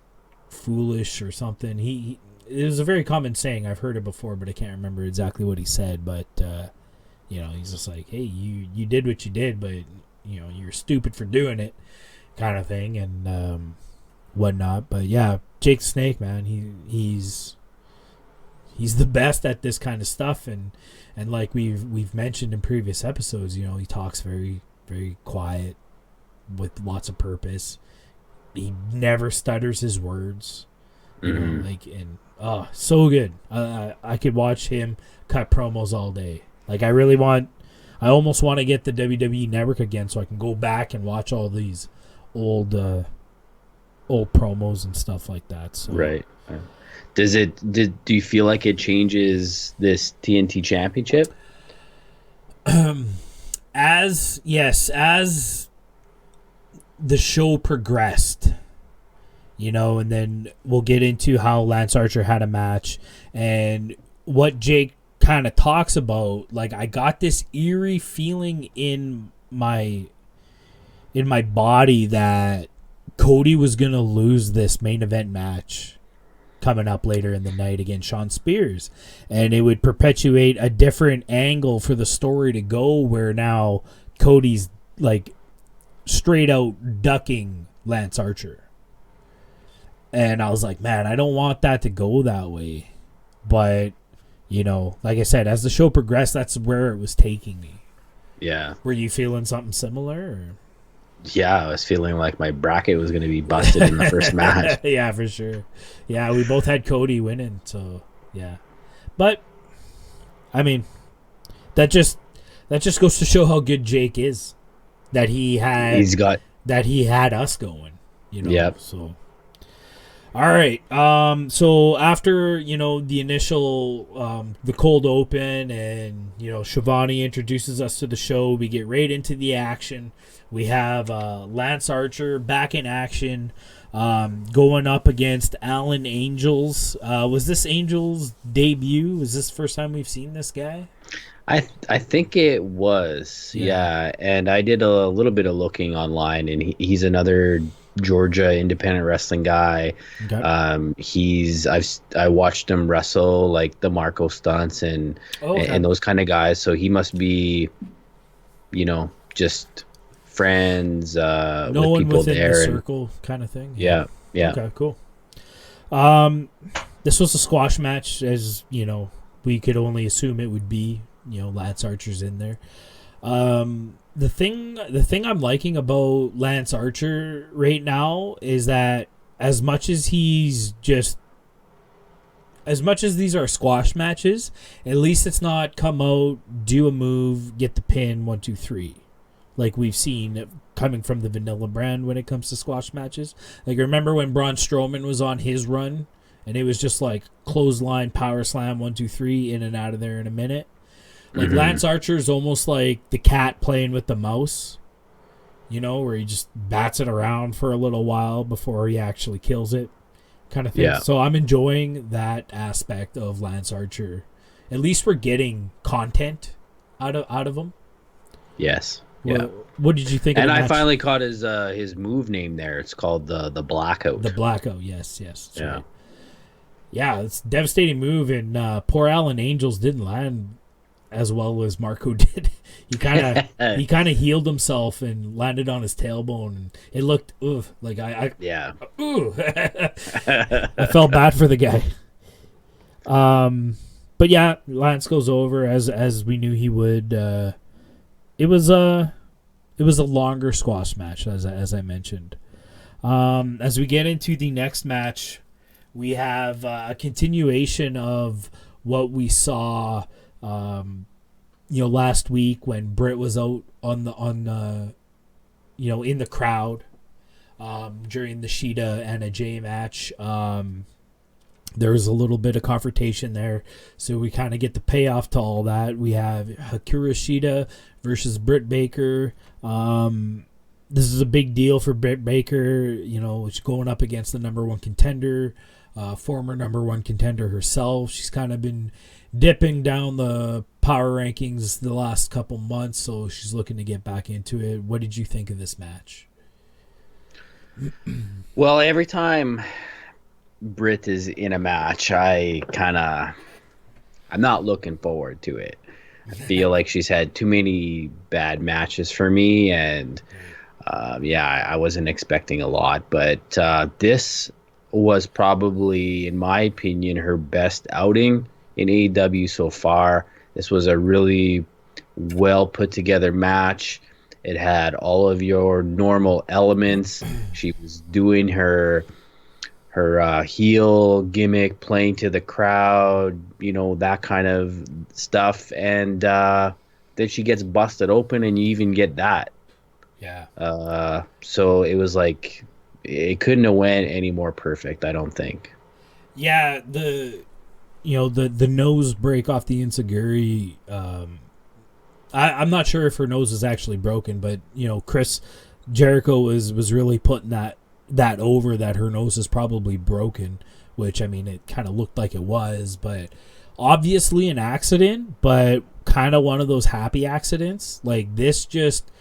S2: foolish or something. It was a very common saying. I've heard it before, but I can't remember exactly what he said. But, he's just like, hey, you did what you did, but, you're stupid for doing it, kind of thing, and whatnot. But Jake Snake, man, he's the best at this kind of stuff, and like we've mentioned in previous episodes, he talks very, very quiet with lots of purpose. He never stutters his words, so good. I could watch him cut promos all day. I almost want to get the WWE Network again so I can go back and watch all these old promos and stuff like that. So.
S1: Right. Do you feel like it changes this TNT Championship?
S2: as the show progressed, and then we'll get into how Lance Archer had a match and what Jake kind of talks about. Like, I got this eerie feeling in my body that Cody was going to lose this main event match coming up later in the night against Shawn Spears, and it would perpetuate a different angle for the story to go, where now Cody's like straight out ducking Lance Archer. And I was like, man, I don't want that to go that way. But, like I said, as the show progressed, that's where it was taking me.
S1: Yeah.
S2: Were you feeling something similar? Or?
S1: Yeah, I was feeling like my bracket was going to be busted in the first match.
S2: Yeah, for sure. Yeah, we both had Cody winning, so yeah. But I mean, that just goes to show how good Jake is. That he had us going,
S1: Yep.
S2: So all right. So after, the initial the cold open and, Shivani introduces us to the show, we get right into the action. We have Lance Archer back in action, going up against Alan Angels. Was this Angels' debut? Was this the first time we've seen this guy?
S1: I think it was, yeah. And I did a little bit of looking online, and he's another Georgia independent wrestling guy.
S2: Okay.
S1: I watched him wrestle like the Marco stunts and those kind of guys. So he must be, just friends
S2: no
S1: with
S2: one
S1: people
S2: within
S1: there.
S2: the circle kind of thing.
S1: Yeah.
S2: Okay, cool. This was a squash match, as we could only assume it would be. Lance Archer's in there. The thing I'm liking about Lance Archer right now is that as much as these are squash matches, at least it's not come out, do a move, get the pin, 1, 2, 3, like we've seen coming from the vanilla brand when it comes to squash matches. Like, remember when Braun Strowman was on his run, and it was just like clothesline, power slam, 1, 2, 3, in and out of there in a minute. Like, Lance Archer is almost like the cat playing with the mouse, where he just bats it around for a little while before he actually kills it, kind of thing.
S1: Yeah.
S2: So I'm enjoying that aspect of Lance Archer. At least we're getting content out of him.
S1: Yes.
S2: What did you think?
S1: And
S2: of the
S1: I
S2: match?
S1: finally caught his move name there. It's called the Blackout.
S2: The Blackout. Yes. That's
S1: yeah.
S2: Right. Yeah, it's a devastating move, and poor Alan Angels didn't land as well as Marco did. He kind of healed himself and landed on his tailbone, and it looked like I felt bad for the guy. But yeah, Lance goes over as we knew he would. It was a longer squash match, as I mentioned. As we get into the next match, we have a continuation of what we saw last week when Britt was out in the crowd during the Shida and a Jay match. There was a little bit of confrontation there, so we kind of get the payoff to all that. We have Hikaru Shida versus Britt Baker. This is a big deal for Britt Baker. She's going up against the number one contender, former number one contender herself. She's kind of been dipping down the power rankings the last couple months, so she's looking to get back into it. What did you think of this match?
S1: Well, every time Britt is in a match, I'm not looking forward to it. I feel like she's had too many bad matches for me, and I wasn't expecting a lot, but this was probably, in my opinion, her best outing in AEW so far. This was a really well put together match. It had all of your normal elements. She was doing her heel gimmick, playing to the crowd, that kind of stuff. And then she gets busted open, and you even get that.
S2: Yeah.
S1: So it was like, it couldn't have went any more perfect, I don't think.
S2: Yeah, the nose break off the Enziguri I'm not sure if her nose is actually broken, but Chris Jericho was really putting that over that her nose is probably broken, which I mean it kind of looked like it was, but obviously an accident, but kind of one of those happy accidents. Like this just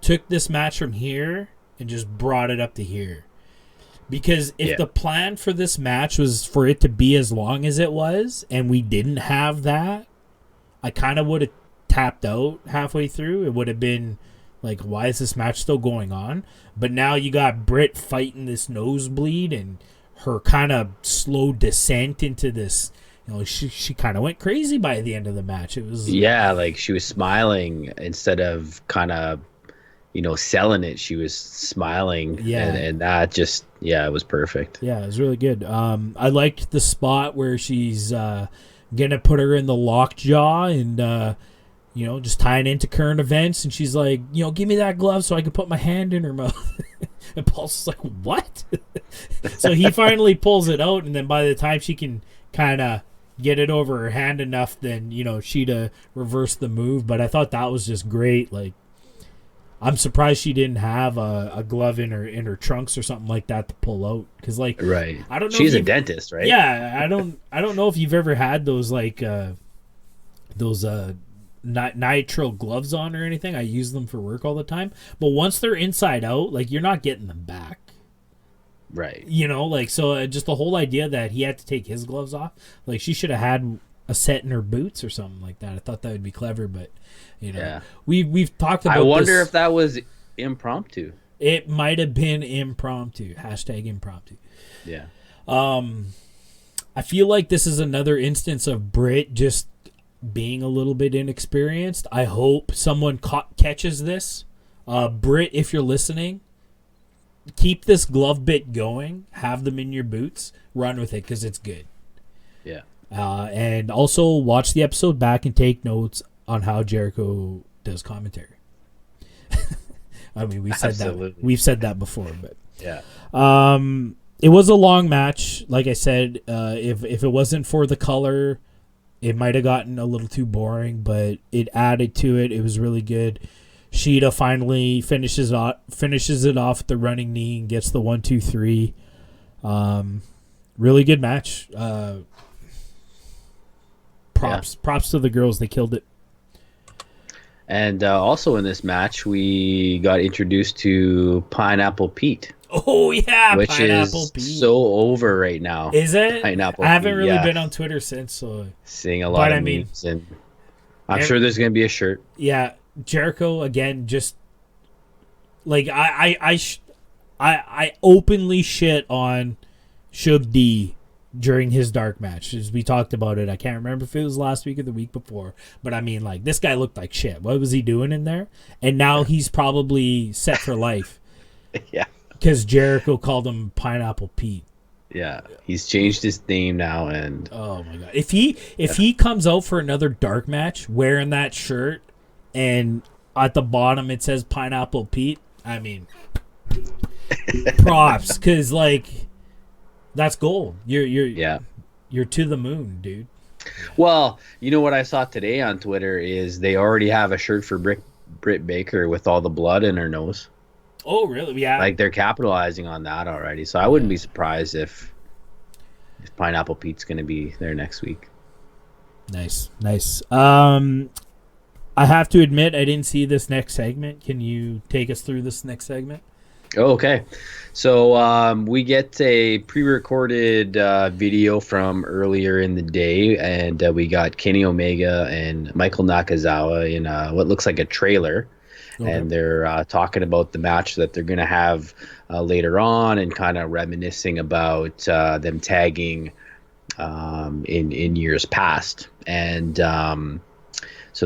S2: took this match from here and just brought it up to here. Because if the plan for this match was for it to be as long as it was, and we didn't have that, I kind of would have tapped out halfway through. It would have been like, why is this match still going on? But now you got Britt fighting this nosebleed and her kind of slow descent into this. She kind of went crazy by the end of the match. It was
S1: like she was smiling instead of kind of selling it. She was smiling, and that just it was perfect.
S2: Yeah, it was really good. I liked the spot where she's gonna put her in the lockjaw and just tying into current events, and she's like, give me that glove so I can put my hand in her mouth. And Paul's like, what? So he finally pulls it out, and then by the time she can kind of get it over her hand enough, then Sheeta reversed the move. But I thought that was just great. Like, I'm surprised she didn't have a glove in her trunks or something like that to pull out. Because
S1: right,
S2: I don't know.
S1: She's a dentist, right?
S2: Yeah, I don't know if you've ever had those nitrile gloves on or anything. I use them for work all the time, but once they're inside out, like you're not getting them back.
S1: Right.
S2: So just the whole idea that he had to take his gloves off, like she should have had a set in her boots or something like that. I thought that would be clever, but we've talked about.
S1: I wonder if that was impromptu.
S2: It might have been impromptu. #impromptu.
S1: Yeah.
S2: I feel like this is another instance of Britt just being a little bit inexperienced. I hope someone catches this. Britt, if you're listening, keep this glove bit going. Have them in your boots. Run with it because it's good.
S1: Yeah.
S2: And also watch the episode back and take notes on how Jericho does commentary. I mean, we've said that before, but
S1: yeah.
S2: It was a long match. Like I said, if it wasn't for the color, it might have gotten a little too boring, but it added to it. It was really good. Sheeta finally finishes it off with the running knee and gets the 1, 2, 3. Really good match. Props to the girls. They killed it.
S1: And also in this match, we got introduced to Pineapple Pete.
S2: Oh yeah,
S1: which
S2: Pineapple
S1: is
S2: Pete.
S1: So over right now.
S2: Is it?
S1: Pineapple
S2: I haven't
S1: Pete,
S2: really been on Twitter since. So
S1: seeing a lot of memes, and I'm sure there's gonna be a shirt.
S2: Yeah, Jericho again. Just like I openly shit on Shug D during his dark match. As we talked about it, I can't remember if it was last week or the week before, but I mean, like, this guy looked like shit. What was he doing in there? And now he's probably set for life.
S1: Yeah.
S2: Because Jericho called him Pineapple Pete.
S1: Yeah, he's changed his name now, and
S2: oh my god, if he comes out for another dark match wearing that shirt, and at the bottom it says Pineapple Pete, I mean, props, because like that's gold. You're to the moon, dude.
S1: Well, you know what I saw today on Twitter is they already have a shirt for Britt Baker with all the blood in her nose.
S2: Oh, really? Yeah.
S1: Like, they're capitalizing on that already. So I wouldn't be surprised if Pineapple Pete's going to be there next week.
S2: Nice. I have to admit, I didn't see this next segment. Can you take us through this next segment?
S1: Oh, okay. So we get a pre-recorded video from earlier in the day, and we got Kenny Omega and Michael Nakazawa in what looks like a trailer. Okay. And they're talking about the match that they're going to have later on, and kind of reminiscing about them tagging in years past. And so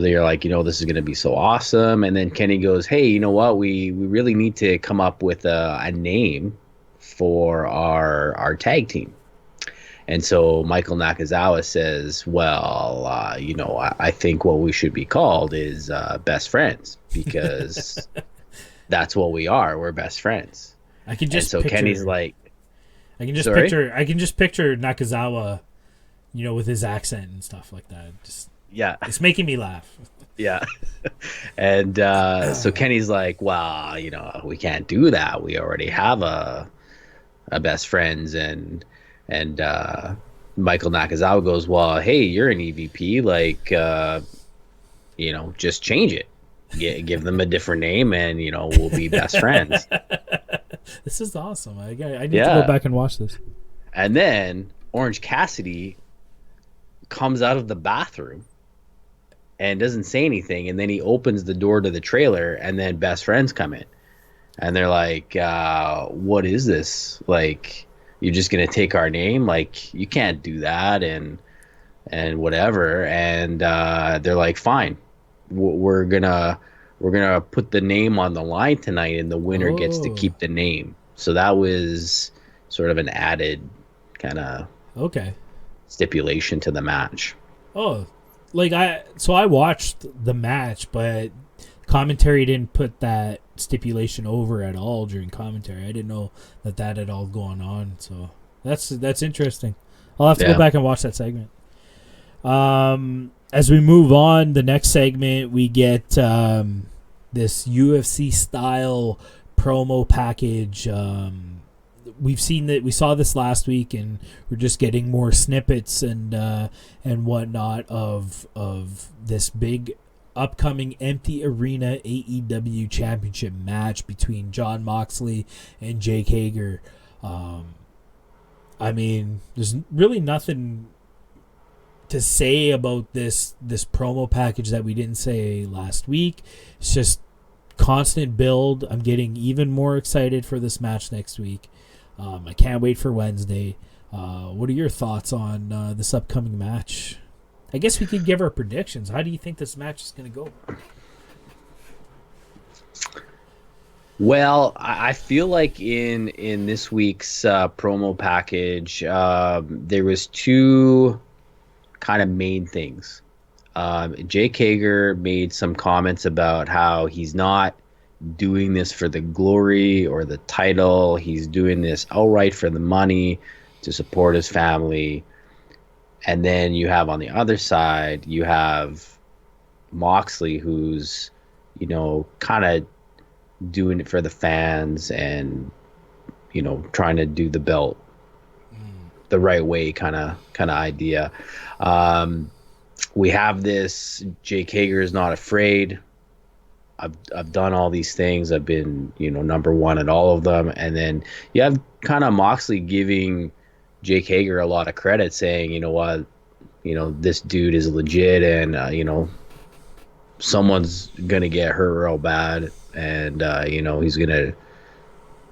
S1: they're like, this is going to be so awesome. And then Kenny goes, hey, you know what? We really need to come up with a name for our tag team. And so Michael Nakazawa says, well, I think what we should be called is Best Friends, because that's what we are. We're best friends.
S2: I can just
S1: picture, Kenny's like,
S2: I can just picture Nakazawa, with his accent and stuff like that. Just
S1: yeah,
S2: it's making me laugh.
S1: Yeah. And so Kenny's like, well, we can't do that. We already have a best friends. And Michael Nakazawa goes, well, hey, you're an EVP. Like, just change it. Give them a different name and, we'll be best friends.
S2: This is awesome. I need to go back and watch this.
S1: And then Orange Cassidy comes out of the bathroom and doesn't say anything, and then he opens the door to the trailer, and then best friends come in, and they're like, what is this? Like, you're just gonna take our name? Like, you can't do that, and whatever. And they're like, fine, we're gonna put the name on the line tonight, and the winner gets to keep the name. So that was sort of an added kind of stipulation to the match.
S2: I watched the match, but commentary didn't put that stipulation over at all during commentary. I didn't know that had all gone on. So that's interesting. I'll have to go back and watch that segment. As we move on, the next segment we get this UFC style promo package. We saw this last week, and we're just getting more snippets and whatnot of this big upcoming empty arena AEW championship match between Jon Moxley and Jake Hager. I mean, there's really nothing to say about this promo package that we didn't say last week. It's just constant build. I'm getting even more excited for this match next week. I can't wait for Wednesday. What are your thoughts on this upcoming match? I guess we could give our predictions. How do you think this match is going to go?
S1: Well, I feel like in this week's promo package, there was two kind of main things. Jake Hager made some comments about how he's not doing this for the glory or the title. He's doing this outright for the money to support his family. And then you have on the other side, you have Moxley, who's, kind of doing it for the fans and, trying to do the belt the right way kind of idea. We have this Jake Hager is not afraid. I've done all these things. I've been, number one at all of them. And then you have kind of Moxley giving Jake Hager a lot of credit, saying, what, this dude is legit, and, someone's going to get hurt real bad, and, he's going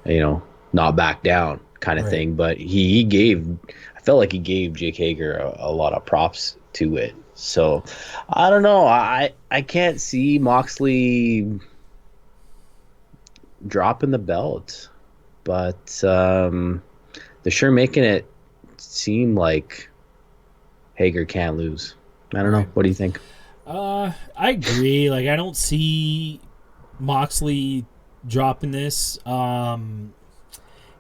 S1: to, not back down kind of thing. But I felt like he gave Jake Hager a lot of props to it. So I don't know. I can't see Moxley dropping the belt, but they're sure making it seem like Hager can't lose. I don't know. What do you think?
S2: I agree. Like, I don't see Moxley dropping this.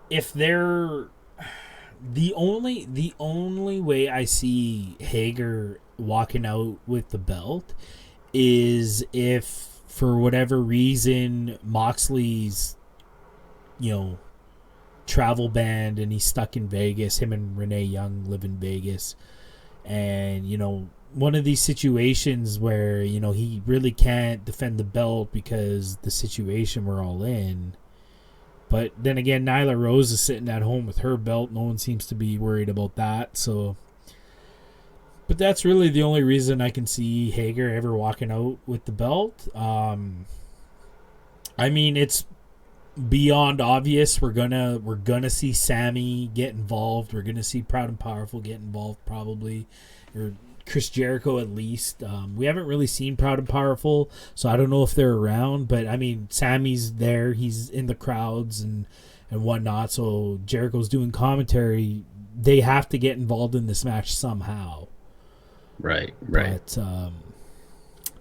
S2: If they're the only way I see Hager walking out with the belt is if, for whatever reason, Moxley's travel banned and he's stuck in Vegas. Him and Renee Young live in Vegas, and one of these situations where he really can't defend the belt because the situation we're all in. But then again, Nyla Rose is sitting at home with her belt. No one seems to be worried about that. So, but that's really the only reason I can see Hager ever walking out with the belt. I mean, it's beyond obvious. We're gonna see Sammy get involved. We're gonna see Proud and Powerful get involved, probably, or Chris Jericho at least. We haven't really seen Proud and Powerful, so I don't know if they're around. But I mean, Sammy's there. He's in the crowds and whatnot. So Jericho's doing commentary. They have to get involved in this match somehow.
S1: Right.
S2: But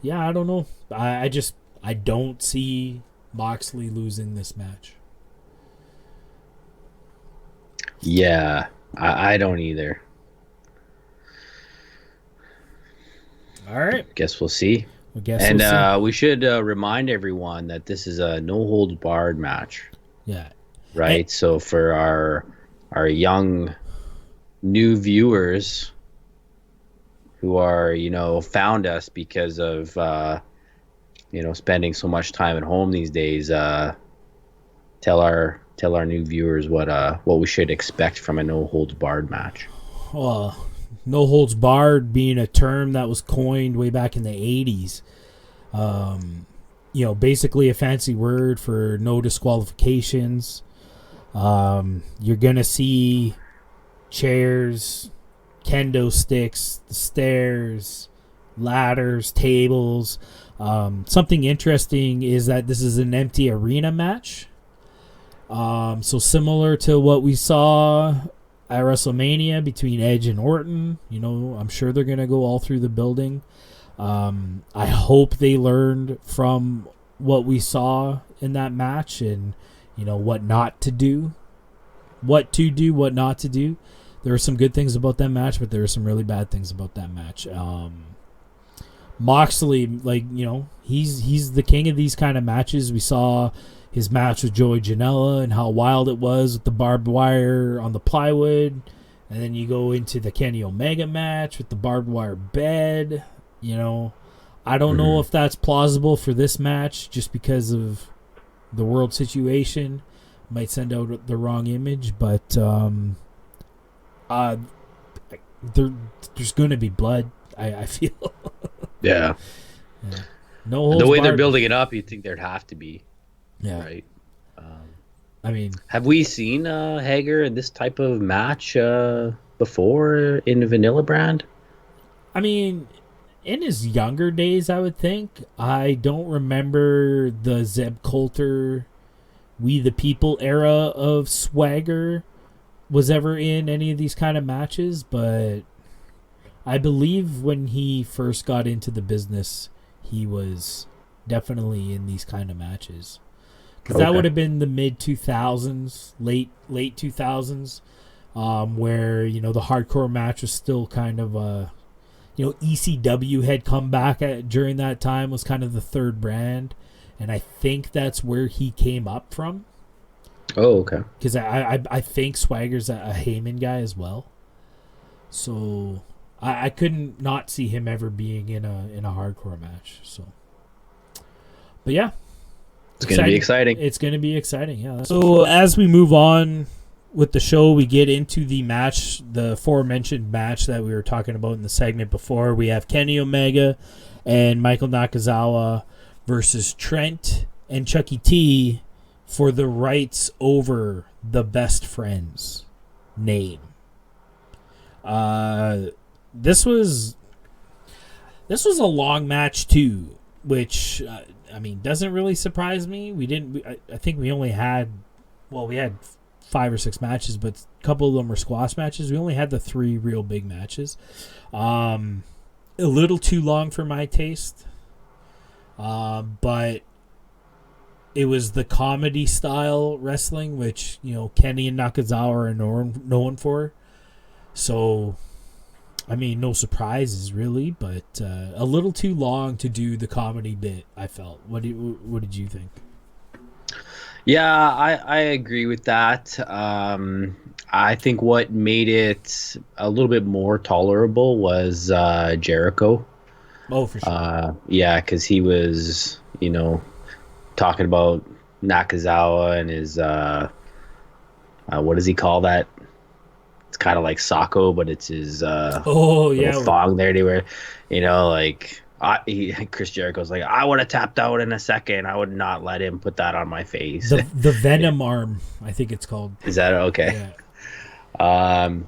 S2: yeah, I don't know. I don't see Moxley losing this match.
S1: Yeah, I don't either.
S2: All right.
S1: Guess we'll see.
S2: I guess.
S1: And we should remind everyone that this is a no holds barred match.
S2: Yeah.
S1: Right. So for our young new viewers who are, found us because of, spending so much time at home these days, tell our new viewers what we should expect from a no holds barred match.
S2: No holds barred being a term that was coined way back in the 80s. Basically a fancy word for no disqualifications. You're gonna see chairs, kendo sticks, the stairs, ladders, tables. Something interesting is that this is an empty arena match. So similar to what we saw at WrestleMania between Edge and Orton, I'm sure they're going to go all through the building. I hope they learned from what we saw in that match and, what not to do. What to do, what not to do. There were some good things about that match, but there were some really bad things about that match. Moxley, he's the king of these kind of matches. We saw his match with Joey Janela and how wild it was with the barbed wire on the plywood. And then you go into the Kenny Omega match with the barbed wire bed. I don't know if that's plausible for this match just because of the world situation. Might send out the wrong image, but there's going to be blood, I feel.
S1: Yeah.
S2: No holds
S1: the way they're
S2: barred.
S1: building it up, you'd think there'd have to be.
S2: Yeah.
S1: Right. Have we seen Hager in this type of match before in the Vanilla brand?
S2: In his younger days, I would think. I don't remember the Zeb Coulter, We the People era of Swagger was ever in any of these kind of matches, but I believe when he first got into the business, he was definitely in these kind of matches. Because that would have been the mid-2000s, late 2000s, where, the hardcore match was still kind of ECW had come back during that time, was kind of the third brand. And I think that's where he came up from.
S1: Oh, okay.
S2: Because I think Swagger's a Heyman guy as well. So I couldn't not see him ever being in a hardcore match. So, but yeah.
S1: It's going to be exciting.
S2: It's going to be exciting, yeah. So as we move on with the show, we get into the match, the aforementioned match that we were talking about in the segment before. We have Kenny Omega and Michael Nakazawa versus Trent and Chucky T for the rights over the Best Friends name. This was a long match too, which doesn't really surprise me. I think we only had, we had 5 or 6 matches, but a couple of them were squash matches. We only had the 3 real big matches. A little too long for my taste. But it was the comedy style wrestling, which, Kenny and Nakazawa are known for. So, no surprises really, but a little too long to do the comedy bit, I felt. What did you think?
S1: Yeah, I agree with that. I think what made it a little bit more tolerable was Jericho.
S2: Oh, for sure.
S1: Yeah, because he was, talking about Nakazawa and his, what does he call that? It's kind of like Socko, but it's his little thong there. They were, Chris Jericho's like, I would have tapped out in a second. I would not let him put that on my face.
S2: The Venom arm, I think it's called.
S1: Is that okay? Yeah.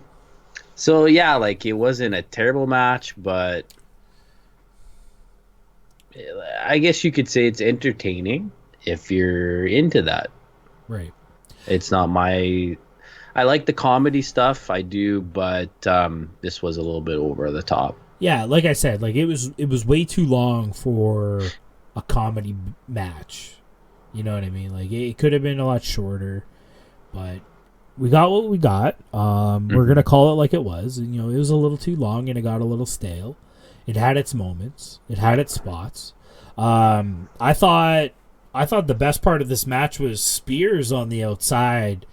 S1: So yeah, it wasn't a terrible match, but I guess you could say it's entertaining if you're into that.
S2: Right.
S1: It's not I like the comedy stuff, I do, but this was a little bit over the top.
S2: Yeah, like I said, it was way too long for a comedy match. You know what I mean? It could have been a lot shorter, but we got what we got. We're gonna call it like it was. And, it was a little too long, and it got a little stale. It had its moments. It had its spots. I thought the best part of this match was Spears on the outside,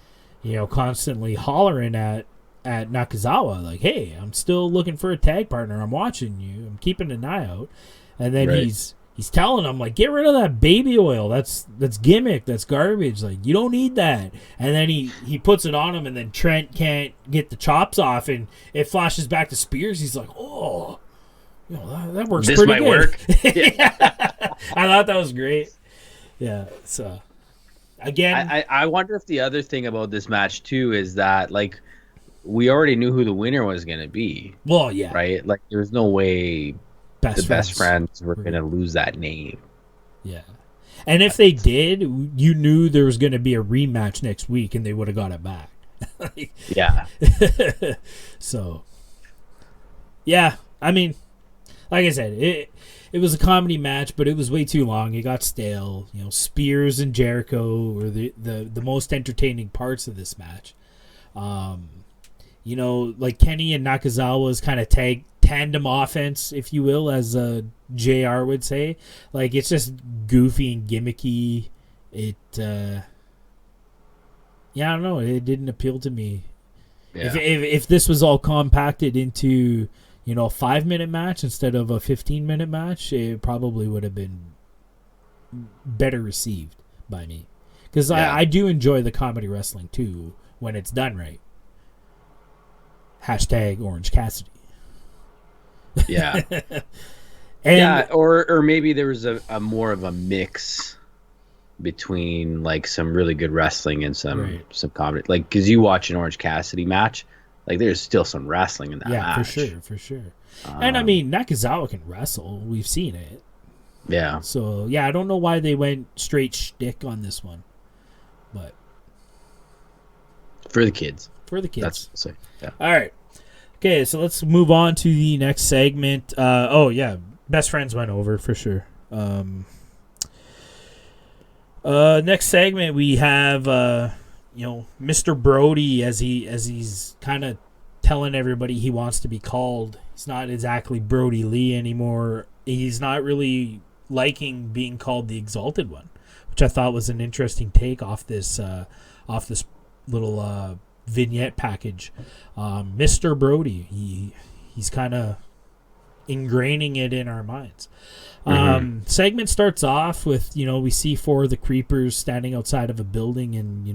S2: constantly hollering at Nakazawa, like, "Hey, I'm still looking for a tag partner. I'm watching you. I'm keeping an eye out." And then he's telling him, like, "Get rid of that baby oil. That's gimmick. That's garbage. Like, you don't need that." And then he puts it on him, and then Trent can't get the chops off, and it flashes back to Spears. He's like, "Oh, that works.
S1: This
S2: pretty
S1: might
S2: good."
S1: work.
S2: I thought that was great. Yeah. So again,
S1: I wonder if the other thing about this match too is that, like, we already knew who the winner was going to be.
S2: Well, yeah.
S1: Right? Like, there's no way the best friends were going to lose that name.
S2: Yeah. And if they did, you knew there was going to be a rematch next week, and they would have got it back.
S1: Yeah.
S2: So, yeah. I mean, like I said, it was a comedy match, but it was way too long. It got stale. Spears and Jericho were the most entertaining parts of this match. Like Kenny and Nakazawa's kind of tandem offense, if you will, as JR would say. Like, it's just goofy and gimmicky. I don't know. It didn't appeal to me. Yeah. If this was all compacted into, a 5-minute match instead of a 15-minute match, it probably would have been better received by me. Because I do enjoy the comedy wrestling, too, when it's done right. # Orange Cassidy.
S1: Yeah. And or maybe there was a more of a mix between, like, some really good wrestling and some comedy. Like, because you watch an Orange Cassidy match, like, there's still some wrestling in that match.
S2: Yeah, for sure. And I mean, Nakazawa can wrestle. We've seen it.
S1: Yeah.
S2: So, yeah, I don't know why they went straight shtick on this one. But
S1: for the kids.
S2: That's
S1: so, yeah.
S2: All right. Okay, so let's move on to the next segment. Best friends went over for sure. Next segment we have Mr. Brody as he's kind of telling everybody he wants to be called. He's not exactly Brody Lee anymore. He's not really liking being called the Exalted One, which I thought was an interesting take off this little vignette package. Mr. Brody, he's kind of ingraining it in our minds. Segment starts off with, we see 4 of the creepers standing outside of a building, and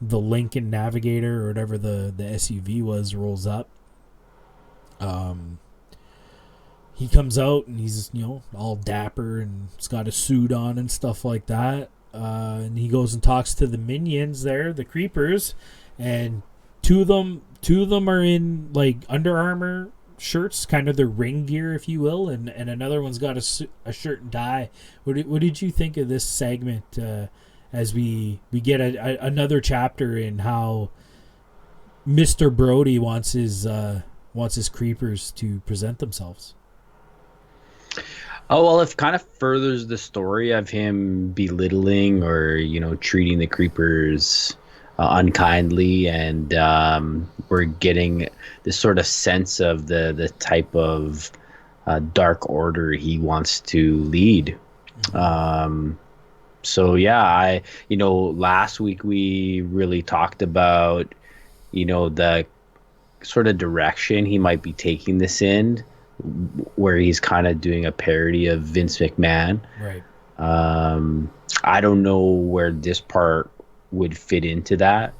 S2: the Lincoln Navigator or whatever the SUV was rolls up. He comes out and he's all dapper and he's got a suit on and stuff like that. And he goes and talks to the minions there, the creepers, and two of them are in, like, Under Armour shirts, kind of their ring gear, if you will, and another one's got a shirt and tie. What did you think of this segment as we get another chapter in how Mr. Brody wants his creepers to present themselves?
S1: Oh, well, it kind of furthers the story of him belittling or, treating the creepers unkindly, and we're getting this sort of sense of the type of dark order he wants to lead. So yeah, last week we really talked about, the sort of direction he might be taking this in, where he's kind of doing a parody of Vince McMahon.
S2: Right.
S1: I don't know where this part would fit into that.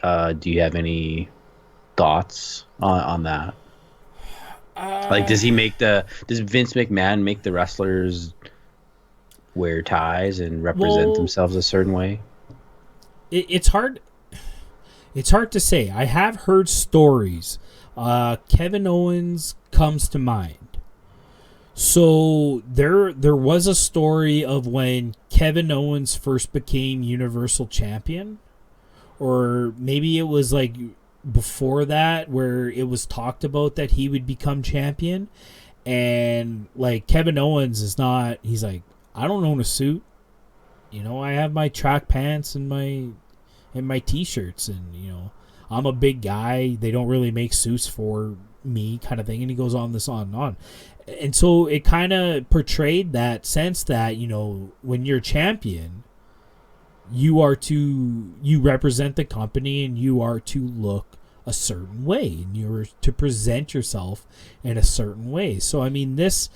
S1: Do you have any thoughts on that? Like, does Vince McMahon make the wrestlers wear ties and represent themselves a certain way?
S2: It's hard to say. I have heard stories. Kevin Owens comes to mind. So there was a story of when Kevin Owens first became Universal Champion, or maybe it was like before that, where it was talked about that he would become champion, and like Kevin Owens he's like, I don't own a suit, I have my track pants and my t-shirts, and I'm a big guy, they don't really make suits for me, kind of thing. And he goes on and on. And so it kind of portrayed that sense that, you know, when you're champion, you represent the company and you are to look a certain way and you're to present yourself in a certain way. So, I mean, this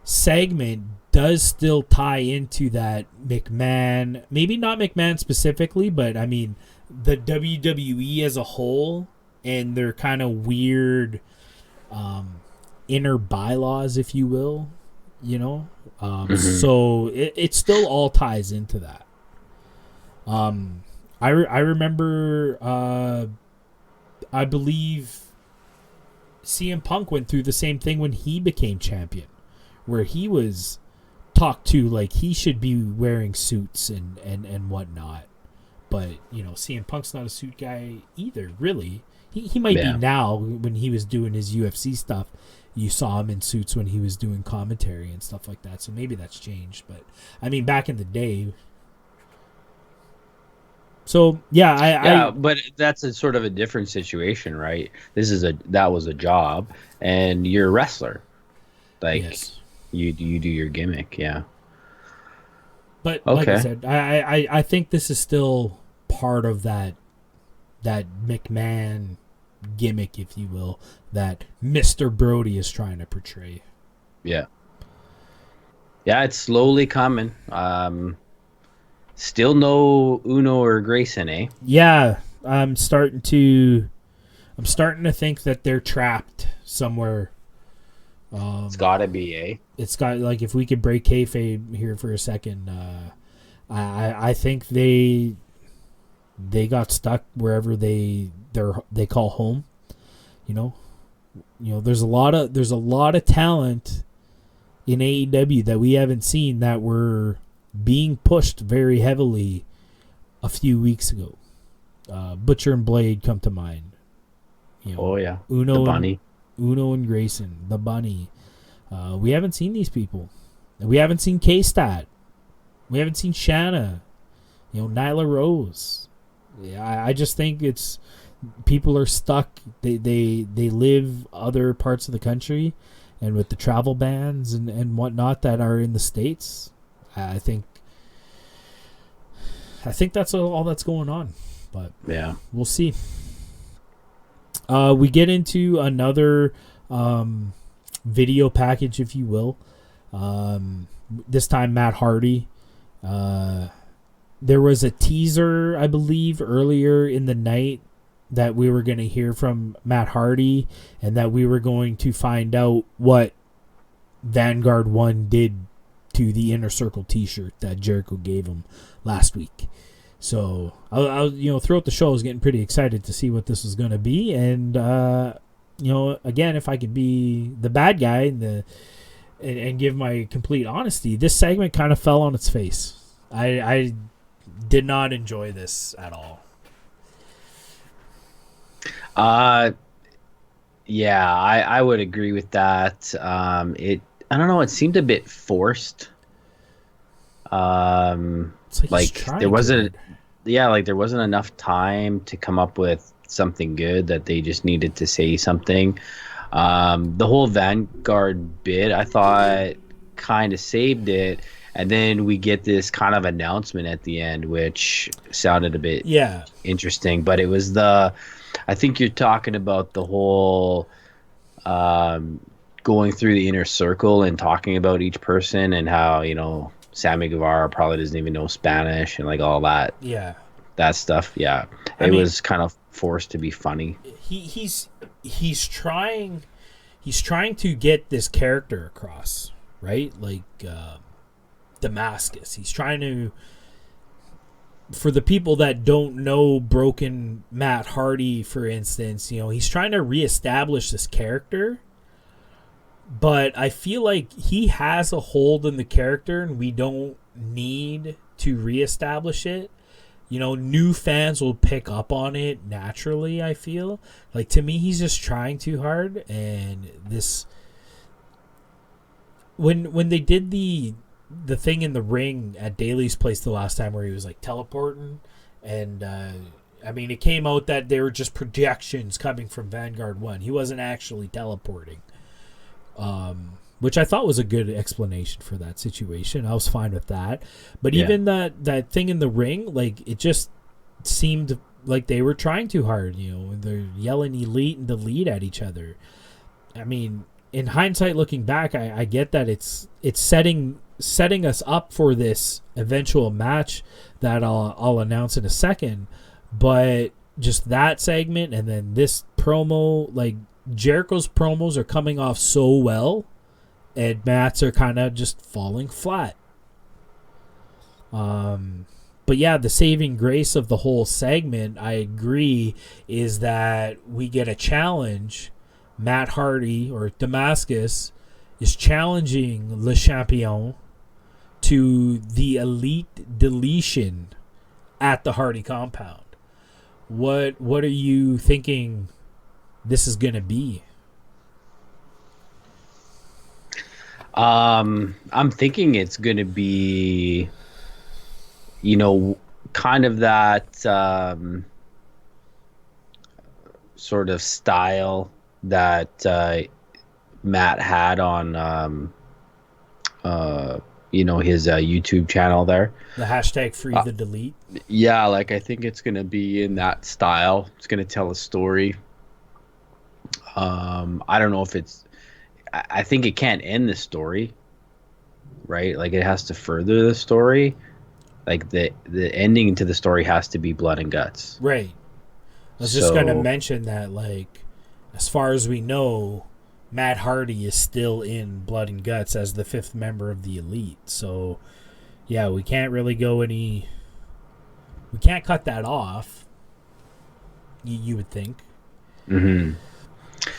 S2: segment does still tie into that McMahon, maybe not McMahon specifically, but I mean, the WWE as a whole and their kind of weird inner bylaws, if you will, you know? So it still all ties into that. I remember, I believe CM Punk went through the same thing when he became champion, where he was talked to like he should be wearing suits and whatnot. But, you know, CM Punk's not a suit guy either, really. He might be now. When he was doing his UFC stuff, you saw him in suits when he was doing commentary and stuff like that. So maybe that's changed. But, I mean, back in the day... So yeah,
S1: but that's a sort of a different situation, right? That was a job, and you're a wrestler, like
S2: yes.
S1: you do your gimmick, yeah.
S2: But like I said, I think this is still part of that McMahon gimmick, if you will, that Mr. Brody is trying to portray.
S1: Yeah, it's slowly coming. Still no Uno or Grayson, eh?
S2: Yeah, I'm starting to think that they're trapped somewhere.
S1: It's gotta be, eh?
S2: It's got, like, if we could break kayfabe here for a second, I think they got stuck wherever they call home. You know, there's a lot of talent in AEW that we haven't seen that were being pushed very heavily a few weeks ago. Butcher and Blade come to mind. You know,
S1: oh yeah,
S2: Uno,
S1: the Bunny,
S2: Uno and Grayson, the Bunny. We haven't seen these people. We haven't seen K-Stat. We haven't seen Shanna. You know, Nyla Rose. Yeah, I just think it's people are stuck. They live other parts of the country, and with the travel bans and whatnot that are in the States. I think that's all that's going on, but yeah, we'll see. We get into another video package, if you will. This time, Matt Hardy. There was a teaser, I believe, earlier in the night that we were going to hear from Matt Hardy, and that we were going to find out what Vanguard 1 did to the Inner Circle t-shirt that Jericho gave him last week. So I throughout the show I was getting pretty excited to see what this was going to be, and again, if I could be the bad guy and give my complete honesty, this segment kind of fell on its face. I did not enjoy this at all.
S1: Yeah, I would agree with that. I don't know. It seemed a bit forced. There wasn't enough time to come up with something good, that they just needed to say something. The whole Vanguard bit, I thought, kind of saved it, and then we get this kind of announcement at the end, which sounded a bit interesting. But it was I think you're talking about the whole going through the Inner Circle and talking about each person, and how, Sammy Guevara probably doesn't even know Spanish and like all that.
S2: Yeah.
S1: That stuff. Yeah. It was kind of forced to be funny.
S2: He's trying to get this character across, right? Like Damascus. He's trying to, for the people that don't know Broken Matt Hardy, for instance, he's trying to reestablish this character. But I feel like he has a hold in the character, and we don't need to reestablish it. New fans will pick up on it naturally, I feel. Like, to me, he's just trying too hard. And this... When they did the thing in the ring at Daly's place the last time, where he was, like, teleporting, and, it came out that they were just projections coming from Vanguard 1. He wasn't actually teleporting. which I thought was a good explanation for that situation. I was fine with that. But even that thing in the ring, like, it just seemed like they were trying too hard. You know, they're yelling elite and delete at each other. I mean, in hindsight, looking back, I get that it's setting us up for this eventual match that I'll announce in a second. But just that segment and then this promo, like, Jericho's promos are coming off so well, and Matt's are kind of just falling flat. But yeah, the saving grace of the whole segment, I agree, is that we get a challenge. Matt Hardy, or Damascus, is challenging Le Champion to the elite deletion at the Hardy compound. What are you thinking this is going to be?
S1: I'm thinking it's going to be, you know, kind of that sort of style that Matt had on, you know, his YouTube channel there.
S2: The hashtag free the delete.
S1: Yeah, like, I think it's going to be in that style. It's going to tell a story. I don't know if it's... I think it can't end the story, right? Like, it has to further the story. Like, the ending to the story has to be blood and guts.
S2: Right. I was just going to mention that, like, as far as we know, Matt Hardy is still in Blood and Guts as the 5th member of the Elite. So, yeah, we can't really go any... We can't cut that off, you would think.
S1: Mm-hmm.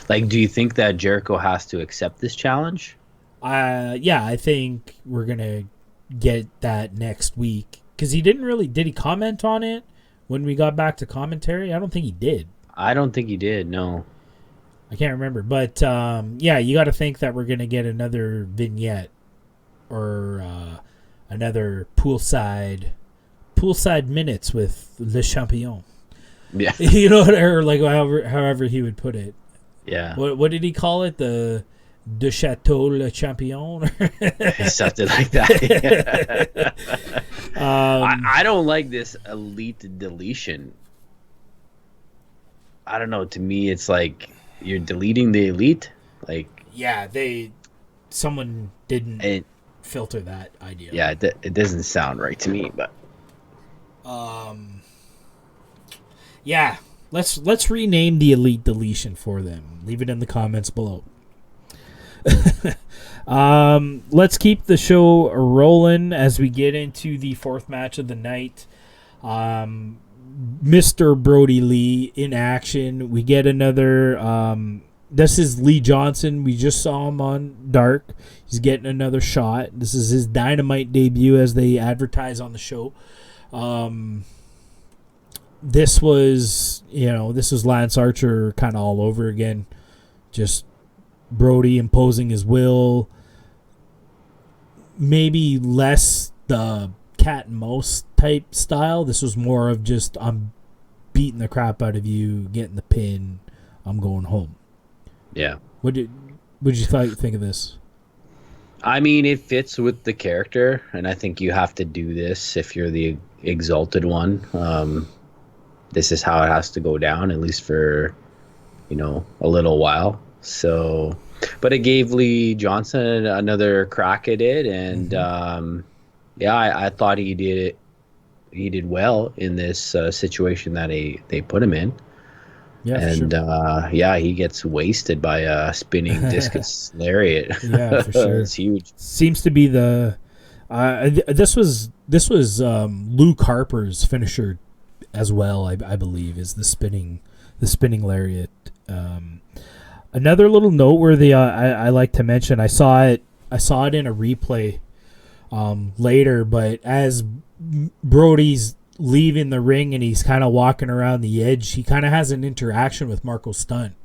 S1: Like, do you think that Jericho has to accept this challenge?
S2: Yeah, I think we're going to get that next week. Because he didn't really... Did he comment on it when we got back to commentary? I don't think he did.
S1: I don't think he did, no.
S2: I can't remember. But, yeah, you got to think that we're going to get another vignette or another poolside minutes with Le Champion.
S1: Yeah.
S2: You know, or like however he would put it.
S1: Yeah.
S2: What did he call it? The De Chateau Le Champion?
S1: Something like that. I don't like this elite deletion. I don't know. To me, it's like you're deleting the elite. Like,
S2: yeah, someone didn't filter that idea.
S1: Yeah, it doesn't sound right to me, but
S2: yeah, let's rename the elite deletion for them. Leave it in the comments below. Let's keep the show rolling as we get into the 4th match of the night. Mr. Brody Lee in action. We get another this is Lee Johnson. We just saw him on Dark. He's getting another shot. This is his Dynamite debut as they advertise on the show. This was Lance Archer kind of all over again. Just Brody imposing his will. Maybe less the cat and mouse type style. This was more of just, I'm beating the crap out of you, getting the pin, I'm going home.
S1: Yeah.
S2: What did you think of this?
S1: I mean, it fits with the character, and I think you have to do this if you're the exalted one. This is how it has to go down, at least for, a little while. So, but it gave Lee Johnson another crack at it, and I thought he did well in this situation that they put him in. Yeah, and sure. He gets wasted by a spinning discus lariat.
S2: Yeah, for sure.
S1: It's huge.
S2: Seems to be the this was Luke Harper's finisher as well. I believe is the spinning lariat. Another little noteworthy I like to mention. I saw it in a replay later, but as Brody's leaving the ring and he's kind of walking around the edge, he kind of has an interaction with Marco Stunt.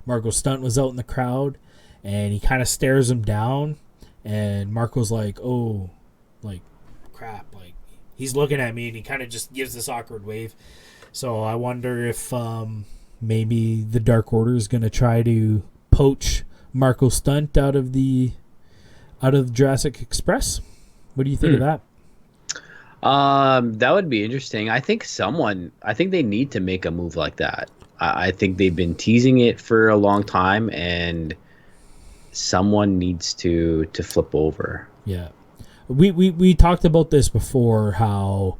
S2: Marco Stunt was out in the crowd and he kind of stares him down, and Marco's like, oh, like, crap, like, he's looking at me, and he kind of just gives this awkward wave. So I wonder if maybe the Dark Order is going to try to poach Marco Stunt out of the out of Jurassic Express. What do you think of that?
S1: That would be interesting. I think they need to make a move like that. I think they've been teasing it for a long time, and someone needs to flip over.
S2: Yeah. We talked about this before, how,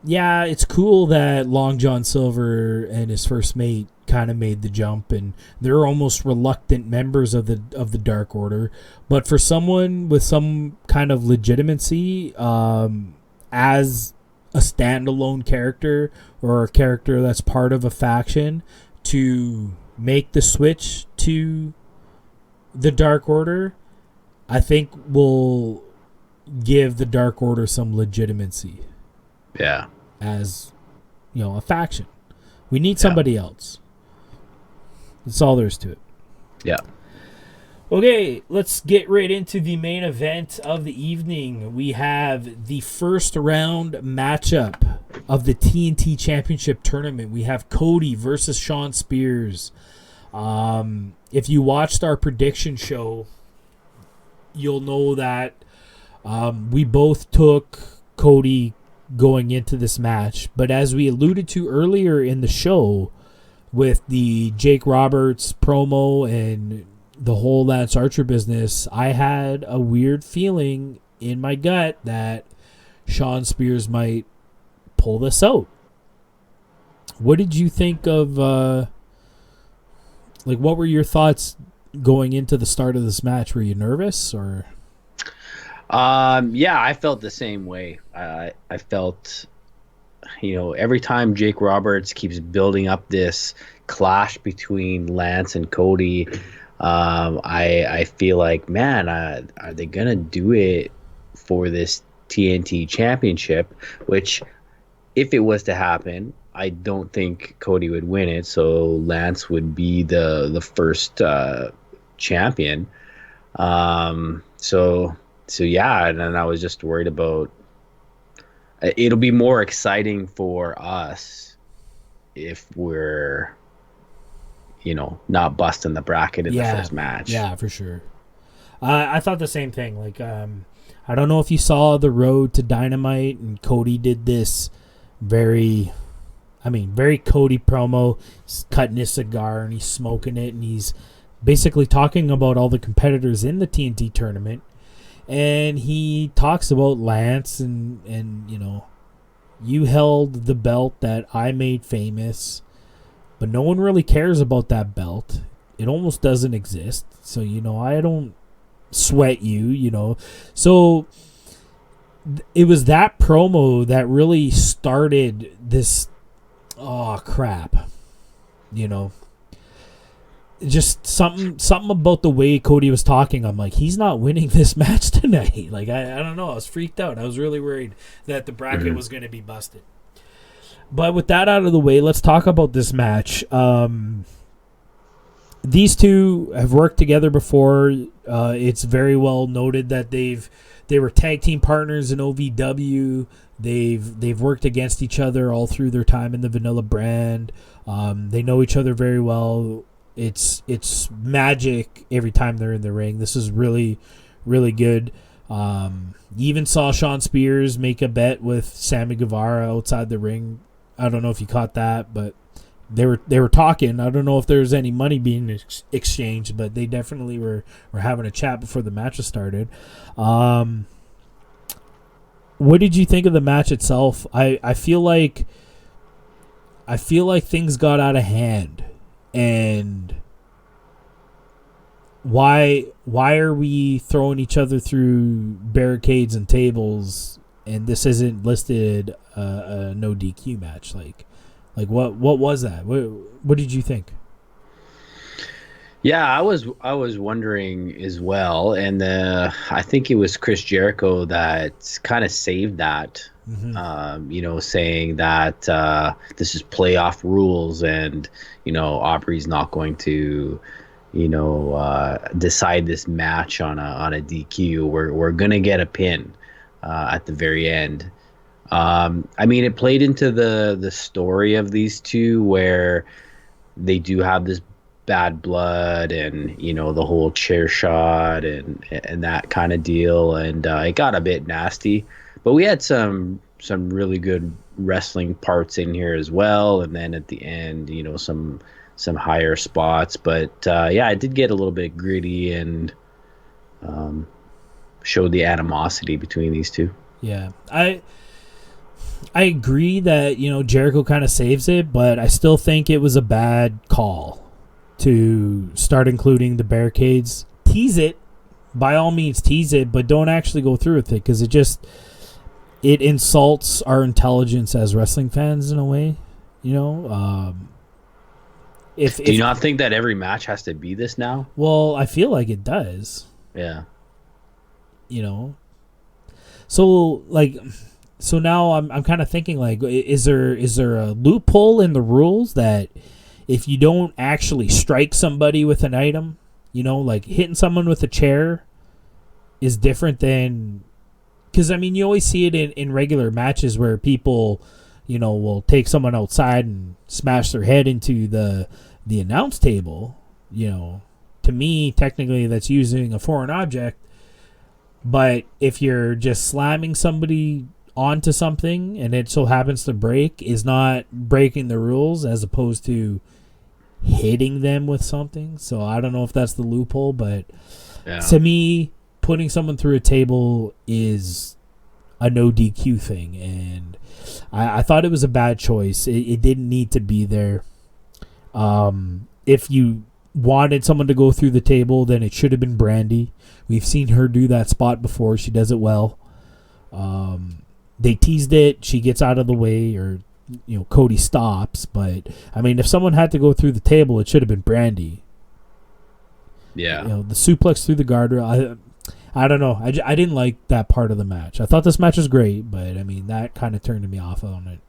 S2: yeah, it's cool that Long John Silver and his first mate kind of made the jump, and they're almost reluctant members of the Dark Order. But for someone with some kind of legitimacy, as a standalone character or a character that's part of a faction, to make the switch to the Dark Order, I think will give the Dark Order some legitimacy.
S1: Yeah.
S2: As, a faction. We need somebody else. That's all there is to it.
S1: Yeah.
S2: Okay, let's get right into the main event of the evening. We have the first round matchup of the TNT Championship Tournament. We have Cody versus Shawn Spears. If you watched our prediction show, you'll know that we both took Cody going into this match. But as we alluded to earlier in the show, with the Jake Roberts promo and the whole Lance Archer business, I had a weird feeling in my gut that Shawn Spears might pull this out. What did you think of, what were your thoughts going into the start of this match? Were you nervous, or?
S1: Yeah, I felt the same way. I felt, every time Jake Roberts keeps building up this clash between Lance and Cody, I feel like, man, are they gonna do it for this TNT Championship? Which, if it was to happen, I don't think Cody would win it. So Lance would be the first champion. So yeah, and then I was just worried about. It'll be more exciting for us if we're, not busting the bracket in the first match.
S2: Yeah, for sure. I thought the same thing. I don't know if you saw the Road to Dynamite, and Cody did this very Cody promo. He's cutting his cigar and he's smoking it, and he's basically talking about all the competitors in the TNT tournament. And he talks about Lance and you held the belt that I made famous, but no one really cares about that belt. It almost doesn't exist. So, I don't sweat you, So it was that promo that really started this, oh, crap, Just something about the way Cody was talking. I'm like, he's not winning this match tonight. I don't know. I was freaked out. I was really worried that the bracket was going to be busted. But with that out of the way, let's talk about this match. These two have worked together before. It's very well noted that they were tag team partners in OVW. They've worked against each other all through their time in the Vanilla brand. They know each other very well. It's magic every time they're in the ring. This is really, really good. You even saw Shawn Spears make a bet with Sammy Guevara outside the ring. I don't know if you caught that, but they were talking. I don't know if there was any money being exchanged, but they definitely were having a chat before the match started. What did you think of the match itself? I feel like things got out of hand. And why are we throwing each other through barricades and tables, and this isn't listed a no DQ match? What was that? What did you think?
S1: Yeah, I was wondering as well, and I think it was Chris Jericho that kind of saved that. Saying that this is playoff rules, and Aubrey's not going to decide this match on a DQ. We're gonna get a pin at the very end. It played into the story of these two, where they do have this bad blood and, you know, the whole chair shot and that kind of deal. And it got a bit nasty, but we had some really good wrestling parts in here as well. And then at the end, you know, some higher spots, but yeah, it did get a little bit gritty and showed the animosity between these two.
S2: Yeah, I agree that, you know, Jericho kind of saves it, but I still think it was a bad call to start including the barricades. Tease it, by all means tease it, but don't actually go through with it, because it insults our intelligence as wrestling fans in a way, you know.
S1: Do you not think that every match has to be this now?
S2: Well, I feel like it does.
S1: Yeah.
S2: You know. So now I'm kind of thinking, like, is there a loophole in the rules that if you don't actually strike somebody with an item, you know, like hitting someone with a chair is different than, because I mean you always see it in regular matches where people, you know, will take someone outside and smash their head into the announce table. You know, to me, technically that's using a foreign object. But if you're just slamming somebody onto something and it so happens to break, is not breaking the rules as opposed to hitting them with something. So I don't know if that's the loophole, but to me, putting someone through a table is a no DQ thing, and I thought it was a bad choice. It didn't need to be there. If you wanted someone to go through the table, then it should have been Brandy. We've seen her do that spot before. She does it well. They teased it. She gets out of the way, or, you know, Cody stops. But I mean, if someone had to go through the table, it should have been Brandy.
S1: Yeah.
S2: You know, the suplex through the guardrail. I don't know. I didn't like that part of the match. I thought this match was great, but I mean, that kind of turned me off on it,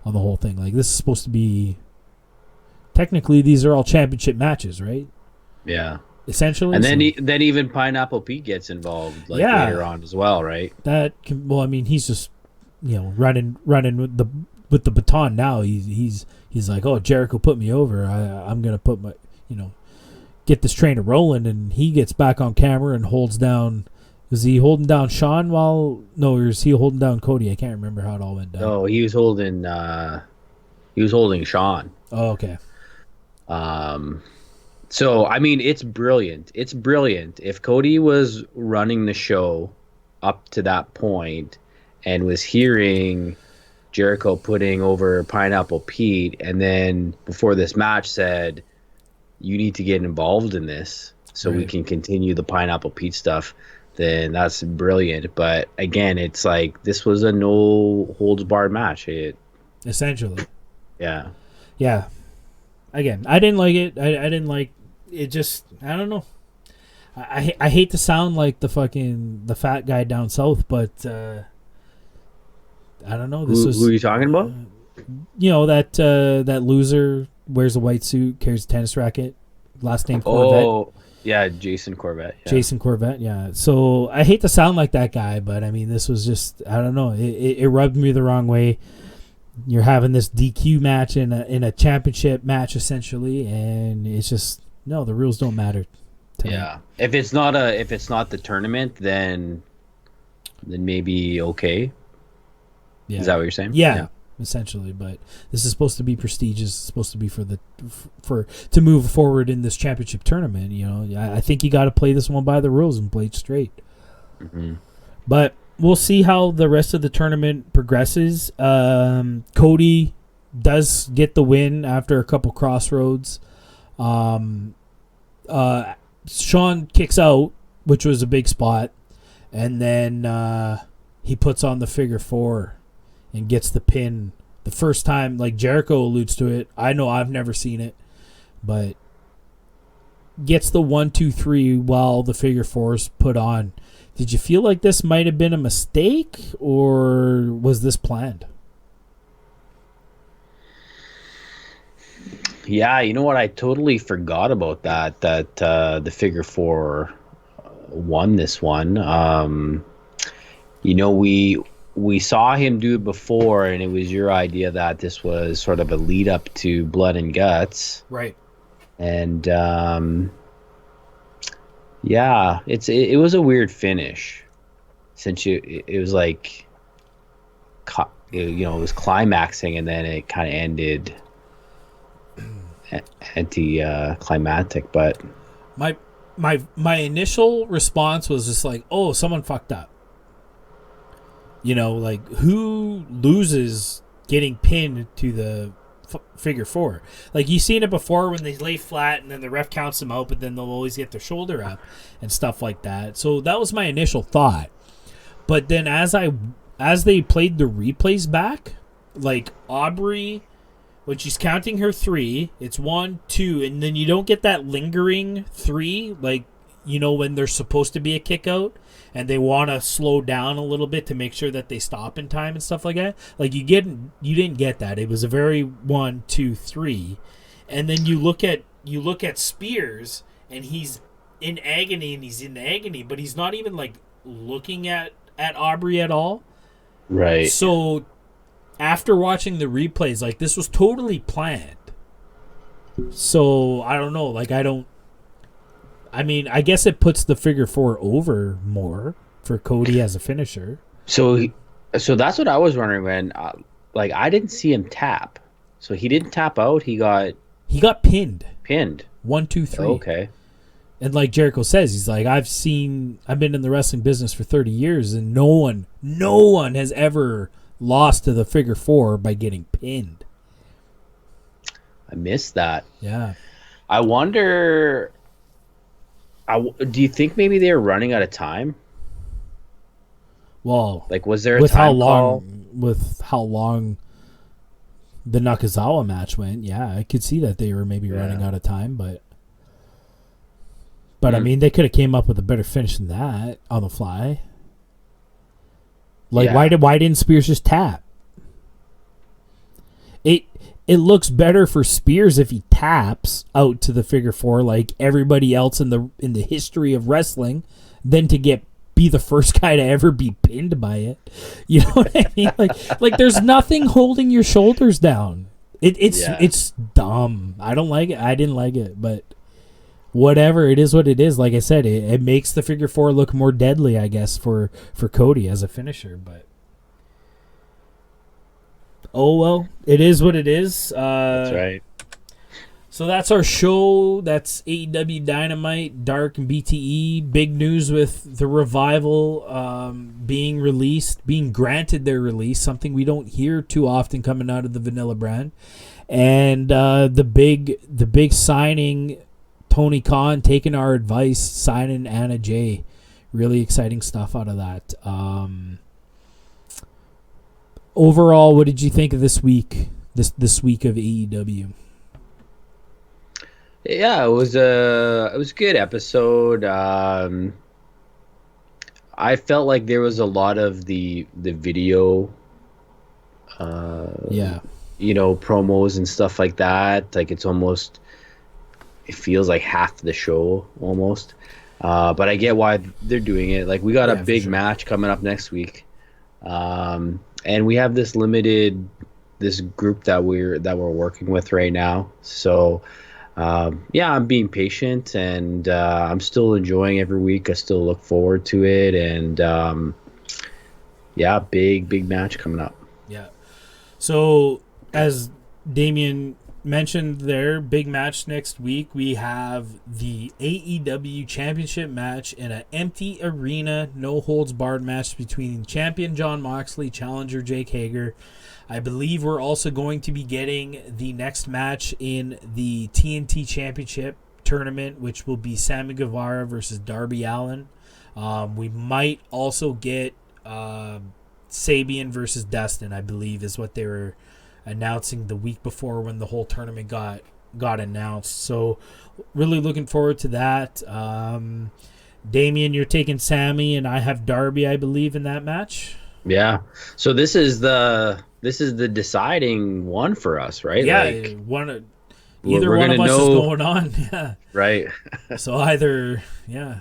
S2: on the whole thing. Like, this is supposed to be, technically, these are all championship matches, right?
S1: Yeah.
S2: Essentially.
S1: And then even Pineapple Pete gets involved later on as well, right?
S2: Well, I mean, he's just, you know, running with the baton now. He's like, oh, Jericho put me over. I'm gonna put my, you know, get this train rolling, and he gets back on camera and holds down. Was he holding down Sean or is he holding down Cody? I can't remember how it all went down.
S1: No, he was holding Sean.
S2: Oh, okay.
S1: So, I mean, it's brilliant. It's brilliant. If Cody was running the show up to that point and was hearing Jericho putting over Pineapple Pete, and then before this match said, you need to get involved in this so we can continue the Pineapple Pete stuff, then that's brilliant. But again, it's like, this was a no holds barred match.
S2: Essentially.
S1: Yeah.
S2: Yeah. Again, I didn't like it. I didn't like it. Just, I don't know. I hate to sound like the fat guy down south, but I don't know.
S1: Who are you talking about?
S2: You know, that loser wears a white suit, carries a tennis racket, last name Corvette.
S1: Oh, yeah, Jason Corvette. Yeah.
S2: Jason Corvette, yeah. So I hate to sound like that guy, but I mean, this was just, I don't know. It rubbed me the wrong way. You're having this DQ match in a championship match essentially, and it's just, no, the rules don't matter.
S1: Yeah, if it's not the tournament, then maybe okay.
S2: Yeah.
S1: Is that what you're saying?
S2: Yeah, essentially. But this is supposed to be prestigious. It's supposed to be to move forward in this championship tournament. You know, I think you got to play this one by the rules and play it straight.
S1: Mm-hmm. But
S2: we'll see how the rest of the tournament progresses. Cody does get the win after a couple crossroads. Sean kicks out, which was a big spot, and then he puts on the figure four and gets the pin. The first time, like Jericho alludes to it, I know I've never seen it, but gets the 1, 2, 3 while the figure four is put on. Did you feel like this might have been a mistake, or was this planned?
S1: Yeah, you know what? I totally forgot about that the figure four won this one. You know, we saw him do it before, and it was your idea that this was sort of a lead up to Blood and Guts.
S2: Right.
S1: And yeah, it was a weird finish since it was like it was climaxing and then it kind of ended anti-climactic. But
S2: my initial response was just like, oh, someone fucked up. Like, who loses getting pinned to the figure four? Like, you've seen it before when they lay flat and then the ref counts them out, but then they'll always get their shoulder up and stuff like that. So that was my initial thought. But then as they played the replays back, like Aubrey, when she's counting her 3, it's 1, 2, and then you don't get that lingering 3, like, when there's supposed to be a kick out and they want to slow down a little bit to make sure that they stop in time and stuff like that. Like, you didn't get that. It was a very 1, 2, 3. And then you look at Spears, and he's in agony, but he's not even like looking at Aubrey at all.
S1: Right.
S2: So after watching the replays, like, this was totally planned. So I don't know. Like, I guess it puts the figure four over more for Cody as a finisher.
S1: So that's what I was wondering when, like, I didn't see him tap. So he didn't tap out. He got
S2: pinned.
S1: Pinned.
S2: 1, 2, 3.
S1: Okay.
S2: And like Jericho says, he's like, I've been in the wrestling business for 30 years, and no one has ever lost to the figure four by getting pinned.
S1: I missed that.
S2: Yeah.
S1: I wonder. Do you think maybe they were running out of time?
S2: Well,
S1: like, was there a time call?
S2: With how long the Nakazawa match went, yeah, I could see that they were maybe running out of time, but I mean, they could have came up with a better finish than that on the fly. Like, why didn't Spears just tap? It looks better for Spears if he taps out to the figure four like everybody else in the history of wrestling than to be the first guy to ever be pinned by it. You know what I mean? Like there's nothing holding your shoulders down. It's dumb. I don't like it. I didn't like it, but whatever, it is what it is. Like I said, it makes the figure four look more deadly, I guess, for Cody as a finisher, but oh well, it is what it is.
S1: That's right.
S2: So that's our show. That's AEW Dynamite, Dark, and BTE. Big news with the Revival being released, being granted their release, something we don't hear too often coming out of the Vanilla brand. And the big signing, Tony Khan taking our advice, signing Anna Jay. Really exciting stuff out of that. Overall, what did you think of this week? This week of AEW?
S1: Yeah, it was a good episode. I felt like there was a lot of the video, promos and stuff like that. Like, it feels like half the show almost. But I get why they're doing it. Like, we got a big match coming up next week. And we have this group that we're working with right now. So, I'm being patient, and I'm still enjoying every week. I still look forward to it, and big match coming up.
S2: Yeah. So, as Damien mentioned there, big match next week. We have the AEW Championship match in an empty arena, no holds barred match between champion Jon Moxley, challenger Jake Hager. I believe we're also going to be getting the next match in the TNT Championship tournament, which will be Sammy Guevara versus Darby Allin. We might also get Sabian versus Dustin, I believe, is what they were announcing the week before when the whole tournament got announced. So really looking forward to that. Damien, you're taking Sammy, and I have Darby, I believe, in that match.
S1: Yeah. So this is the deciding one for us, right?
S2: Yeah.
S1: Like,
S2: either one of us is going on. Yeah.
S1: Right.
S2: So either, yeah,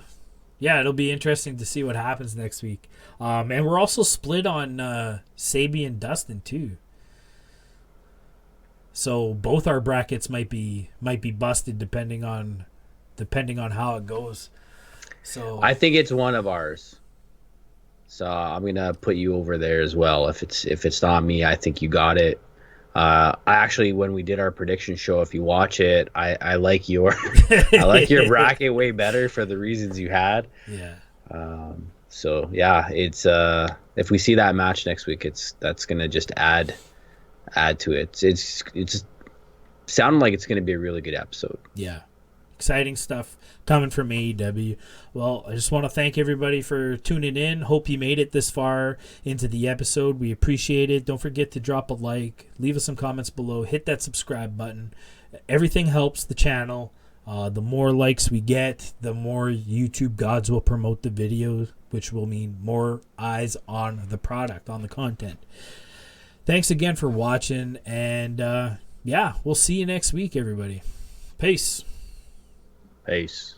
S2: it'll be interesting to see what happens next week. And we're also split on Sabian and Dustin too. So both our brackets might be busted depending on how it goes. So
S1: I think it's one of ours. So I'm gonna put you over there as well. If it's not me, I think you got it. I actually, when we did our prediction show, if you watch it, I like your your bracket way better for the reasons you had.
S2: Yeah.
S1: So yeah, it's if we see that match next week, that's gonna just add to it. It's sounding like it's gonna be a really good episode.
S2: Yeah. Exciting stuff coming from AEW. Well, I just want to thank everybody for tuning in. Hope you made it this far into the episode. We appreciate it. Don't forget to drop a like, leave us some comments below, hit that subscribe button. Everything helps the channel. The more likes we get, the more YouTube gods will promote the videos, which will mean more eyes on the product, on the content. Thanks again for watching, and we'll see you next week, everybody. Peace.
S1: Peace.